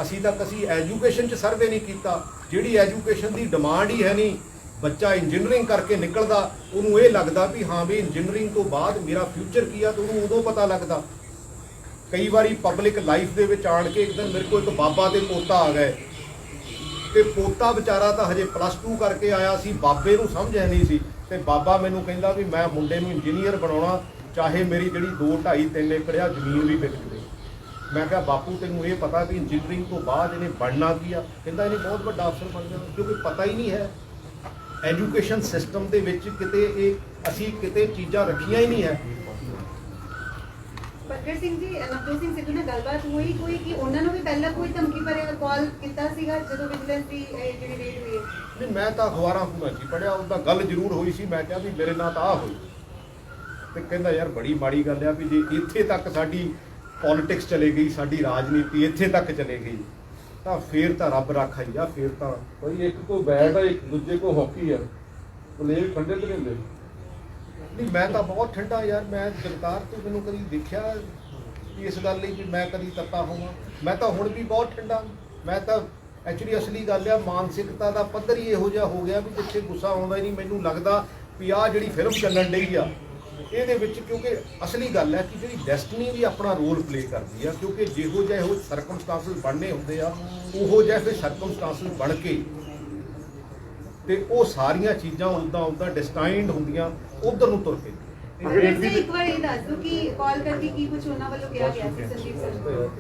ਅਸੀਂ ਐਜੂਕੇਸ਼ਨ 'ਚ ਸਰਵੇ ਨਹੀਂ ਕੀਤਾ। ਜਿਹੜੀ ਐਜੂਕੇਸ਼ਨ ਦੀ ਡਿਮਾਂਡ ਹੀ ਹੈ ਨਹੀਂ, ਬੱਚਾ ਇੰਜੀਨੀਅਰਿੰਗ ਕਰਕੇ ਨਿਕਲਦਾ ਉਹਨੂੰ ਇਹ ਲੱਗਦਾ ਵੀ ਹਾਂ ਵੀ ਇੰਜੀਨੀਅਰਿੰਗ ਤੋਂ ਬਾਅਦ ਮੇਰਾ ਫਿਊਚਰ ਕੀ ਆ, ਤੇ ਉਹਨੂੰ ਉਦੋਂ ਪਤਾ ਲੱਗਦਾ। ਕਈ ਵਾਰੀ ਪਬਲਿਕ ਲਾਈਫ ਦੇ ਵਿੱਚ ਆਣ ਕੇ ਇੱਕ ਦਿਨ ਮੇਰੇ ਕੋਲ ਇੱਕ ਬਾਬਾ ਤੇ ਪੋਤਾ ਆ ਗਏ ਤੇ ਪੋਤਾ ਵਿਚਾਰਾ ਤਾਂ ਹਜੇ +2 ਕਰਕੇ ਆਇਆ ਸੀ, ਬਾਬੇ ਨੂੰ ਸਮਝ ਹੈ ਨਹੀਂ ਸੀ ਤੇ ਬਾਬਾ ਮੈਨੂੰ ਕਹਿੰਦਾ ਵੀ ਮੈਂ ਮੁੰਡੇ ਨੂੰ ਇੰਜੀਨੀਅਰ ਬਣਾਉਣਾ, ਚਾਹੇ ਮੇਰੀ ਜਿਹੜੀ 2, 2.5, 3 ਏਕੜ ਆ ਜ਼ਮੀਨ ਵੀ ਵਿਕ ਜਵੇ। ਮੈਂ ਕਿਹਾ ਬਾਪੂ ਤੈਨੂੰ ਇਹ ਪਤਾ ਵੀ ਇੰਜੀਨੀਅਰਿੰਗ ਤੋਂ ਬਾਅਦ ਇਹਨੇ ਬਣਨਾ ਕੀ ਆ? ਕਹਿੰਦਾ ਇਹਨੇ ਬਹੁਤ ਵੱਡਾ ਅਫਸਰ ਬਣ ਜਾਣਾ, ਕਿਉਂਕਿ ਪਤਾ ਹੀ ਨਹੀਂ ਹੈ ਐਜੂਕੇਸ਼ਨ ਸਿਸਟਮ ਦੇ ਵਿੱਚ ਕਿਤੇ ਅਸੀਂ ਕਿਤੇ ਚੀਜ਼ਾਂ ਰੱਖੀਆਂ ਹੀ ਨਹੀਂ ਹੈ। ਪ੍ਰਗਟ ਸਿੰਘ ਜੀ, ਨਵਜੋਤ ਸਿੰਘ ਸਿੱਧੂ ਨਾਲ ਗੱਲਬਾਤ ਹੋਈ ਕੋਈ ਕਿ ਉਹਨਾਂ ਨੂੰ ਵੀ ਪਹਿਲਾਂ ਕੋਈ ਧਮਕੀ ਭਰੇ ਕਾਲ ਕੀਤਾ ਸੀਗਾ ਜਦੋਂ ਵਿਜੀਲੈਂਸ ਦੀ ਜਿਹੜੀ ਰੇਡ ਹੋਈ ਹੈ? ਨਹੀਂ, ਮੈਂ ਤਾਂ ਅਖਬਾਰਾਂ ਅਖੂਰਾਂ 'ਚ ਹੀ ਪੜ੍ਹਿਆ, ਉਹਦਾ ਗੱਲ ਜ਼ਰੂਰ ਹੋਈ ਸੀ। ਮੈਂ ਕਿਹਾ ਵੀ ਮੇਰੇ ਨਾਲ ਤਾਂ ਆਹ ਹੋਈ ਤੇ ਕਹਿੰਦਾ ਯਾਰ ਬੜੀ ਮਾੜੀ ਗੱਲ ਆ ਵੀ ਜੇ ਇੱਥੇ ਤੱਕ ਸਾਡੀ ਪੋਲਿਟਿਕਸ ਚਲੇ ਗਈ, ਸਾਡੀ ਰਾਜਨੀਤੀ ਇੱਥੇ ਤੱਕ ਚਲੇ ਗਈ ਤਾਂ ਫੇਰ ਤਾਂ ਰੱਬ ਰਾਖਾ ਹੀ ਆ। ਫੇਰ ਤਾਂ ਭਾਈ ਇੱਕ ਕੋ ਬੈਟ ਆ, ਇੱਕ ਦੂਜੇ ਕੋ ਹਾਕੀ ਆ, ਪਲੇਅਰ ਠੰਡੇ ਤੇ ਰਹਿੰਦੇ। ਨਹੀਂ, ਮੈਂ ਤਾਂ ਬਹੁਤ ਠੰਡਾ ਯਾਰ। ਮੈਂ ਜਗਤਾਰ ਤੋਂ ਮੈਨੂੰ ਕਦੀ ਦੇਖਿਆ ਵੀ ਇਸ ਗੱਲ ਲਈ ਵੀ ਮੈਂ ਕਦੀ ਤੱਤਾ ਹੋਵਾਂ। ਮੈਂ ਤਾਂ ਹੁਣ ਵੀ ਬਹੁਤ ਠੰਡਾ। ਮੈਂ ਤਾਂ ਐਕਚੁਅਲੀ ਅਸਲੀ ਗੱਲ ਆ, ਮਾਨਸਿਕਤਾ ਦਾ ਪੱਧਰ ਹੀ ਇਹੋ ਜਿਹਾ ਹੋ ਗਿਆ ਵੀ ਜਿੱਥੇ ਗੁੱਸਾ ਆਉਂਦਾ ਹੀ ਨਹੀਂ। ਮੈਨੂੰ ਲੱਗਦਾ ਵੀ ਆਹ ਜਿਹੜੀ ਫਿਲਮ ਚੱਲਣ ਡਈ ਆ ਇਹਦੇ ਵਿੱਚ, ਕਿਉਂਕਿ ਅਸਲੀ ਗੱਲ ਹੈ ਕਿ ਜਿਹੜੀ ਡੈਸਟਨੀ ਵੀ ਆਪਣਾ ਰੋਲ ਪਲੇ ਕਰਦੀ ਆ, ਕਿਉਂਕਿ ਜਿਹੋ ਜਿਹੇ ਉਹ ਸਰਕਮਸਟੈਂਸਸ ਬਣਨੇ ਹੁੰਦੇ ਆ ਉਹੋ ਜਿਹੇ ਫਿਰ ਸਰਕਮਸਟੈਂਸਸ ਬਣ ਕੇ ਤੇ ਉਹ ਸਾਰੀਆਂ ਚੀਜ਼ਾਂ ਉੱਦਾਂ ਡਿਸਟਾਈਨਡ ਹੁੰਦੀਆਂ, ਉਧਰ ਨੂੰ ਤੁਰ ਕੇ। ਇੱਕ ਵਾਰ ਇਹ ਦੱਸ ਦਿਓ ਕਿ ਕਾਲ ਕਰਕੇ ਕੀ ਕੁਝ ਉਹਨਾਂ ਵੱਲੋਂ ਕਿਹਾ ਗਿਆ ਸੀ ਸੰਦੀਪ ਸਰ?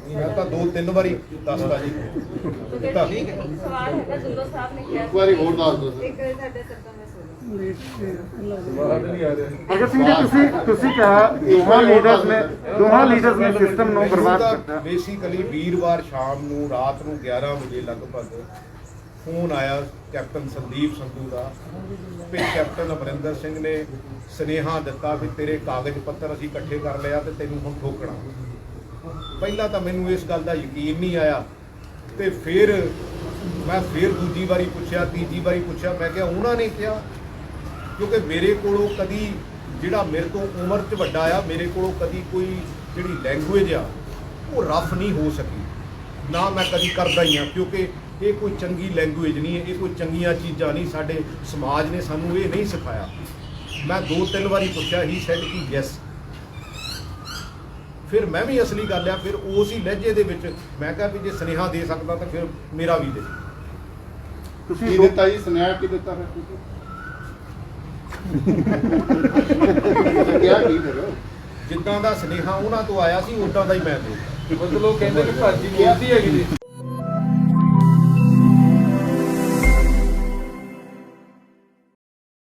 ਮੈਂ ਤਾਂ 2-3 ਵਾਰੀ ਦੱਸਦਾ ਜੀ। ਸਵਾਲ ਹੈਗਾ ਦੁੱਲੋ ਸਾਹਿਬ ਨੇ ਕਿਹਾ ਇੱਕ ਵਾਰੀ ਹੋਰ ਦੱਸ ਦਿਓ। ਇੱਕ ਸਾਡਾ ਸੱਤਾ ਮੈਂ ਬਾਹਰ ਨਹੀਂ ਆ ਰਿਹਾ। ਭਗਤ ਸਿੰਘ ਜੀ, ਤੁਸੀਂ ਕਿਹਾ ਦੋਹਾਂ ਲੀਡਰਸ ਨੇ ਸਿਸਟਮ ਨੂੰ ਬਰਬਾਦ ਕਰਤਾ। ਬੇਸਿਕਲੀ ਵੀਰਵਾਰ ਸ਼ਾਮ ਨੂੰ ਰਾਤ ਨੂੰ 11 ਵਜੇ ਲਗਭਗ ਫੋਨ ਆਇਆ ਕੈਪਟਨ ਸੰਦੀਪ ਸੰਧੂ ਦਾ ਵੀ ਕੈਪਟਨ ਅਮਰਿੰਦਰ ਸਿੰਘ ਨੇ ਸੁਨੇਹਾ ਦਿੱਤਾ ਵੀ ਤੇਰੇ ਕਾਗਜ਼ ਪੱਤਰ ਅਸੀਂ ਇਕੱਠੇ ਕਰ ਲਿਆ ਤੇ ਤੈਨੂੰ ਹੁਣ ਠੋਕਣਾ। ਪਹਿਲਾਂ ਤਾਂ ਮੈਨੂੰ ਇਸ ਗੱਲ ਦਾ ਯਕੀਨ ਨਹੀਂ ਆਇਆ ਤੇ ਫਿਰ ਮੈਂ ਦੂਜੀ ਵਾਰੀ ਪੁੱਛਿਆ, ਤੀਜੀ ਵਾਰੀ ਪੁੱਛਿਆ। ਮੈਂ ਕਿਹਾ ਉਹਨਾਂ ਨੇ ਕਿਹਾ, ਕਿਉਂਕਿ ਮੇਰੇ ਕੋਲੋਂ ਕਦੀ ਜਿਹੜਾ ਮੇਰੇ ਤੋਂ ਉਮਰ 'ਚ ਵੱਡਾ ਆ, ਮੇਰੇ ਕੋਲੋਂ ਕਦੀ ਕੋਈ ਜਿਹੜੀ ਲੈਂਗੁਏਜ ਆ ਉਹ ਰਫ ਨਹੀਂ ਹੋ ਸਕੀ, ਨਾ ਮੈਂ ਕਦੀ ਕਰਦਾ ਹੀ ਆ, ਕਿਉਂਕਿ ਇਹ ਕੋਈ ਚੰਗੀ ਲੈਂਗੁਏਜ ਨਹੀਂ ਹੈ, ਇਹ ਕੋਈ ਚੰਗੀਆਂ ਚੀਜ਼ਾਂ ਨਹੀਂ। ਸਾਡੇ ਸਮਾਜ ਨੇ ਸਾਨੂੰ ਇਹ ਨਹੀਂ ਸਿਖਾਇਆ। ਮੈਂ 2-3 ਵਾਰੀ ਪੁੱਛਿਆ, ਹੀ ਸੈਡ ਕਿ ਯੈਸ। ਫਿਰ ਮੈਂ ਵੀ ਅਸਲੀ ਗੱਲ ਆ, ਫਿਰ ਉਸ ਹੀ ਲਹਿਜੇ ਦੇ ਵਿੱਚ ਮੈਂ ਕਿਹਾ ਵੀ ਜੇ ਸੁਨੇਹਾ ਦੇ ਸਕਦਾ ਤਾਂ ਫਿਰ ਮੇਰਾ ਵੀ ਦੇ। ਤੁਸੀਂ ਦਿੱਤਾ ਜੀ ਸੁਨੇਹਾ, ਕੀ ਦਿੱਤਾ ਫਿਰ ਤੁਸੀਂ? ਕਿਹਾ ਕੀ ਫਿਰ? ਜਿੱਦਾਂ ਦਾ ਸੁਨੇਹਾ ਉਹਨਾਂ ਤੋਂ ਆਇਆ ਸੀ ਉਦਾਂ ਦਾ ਹੀ ਮੈਂ ਦੇ। ਮਤਲਬ ਕਹਿੰਦੇ ਕਿ ਭਾਜੀ ਬੋਲਦੀ ਹੈਗੀ ਜੀ।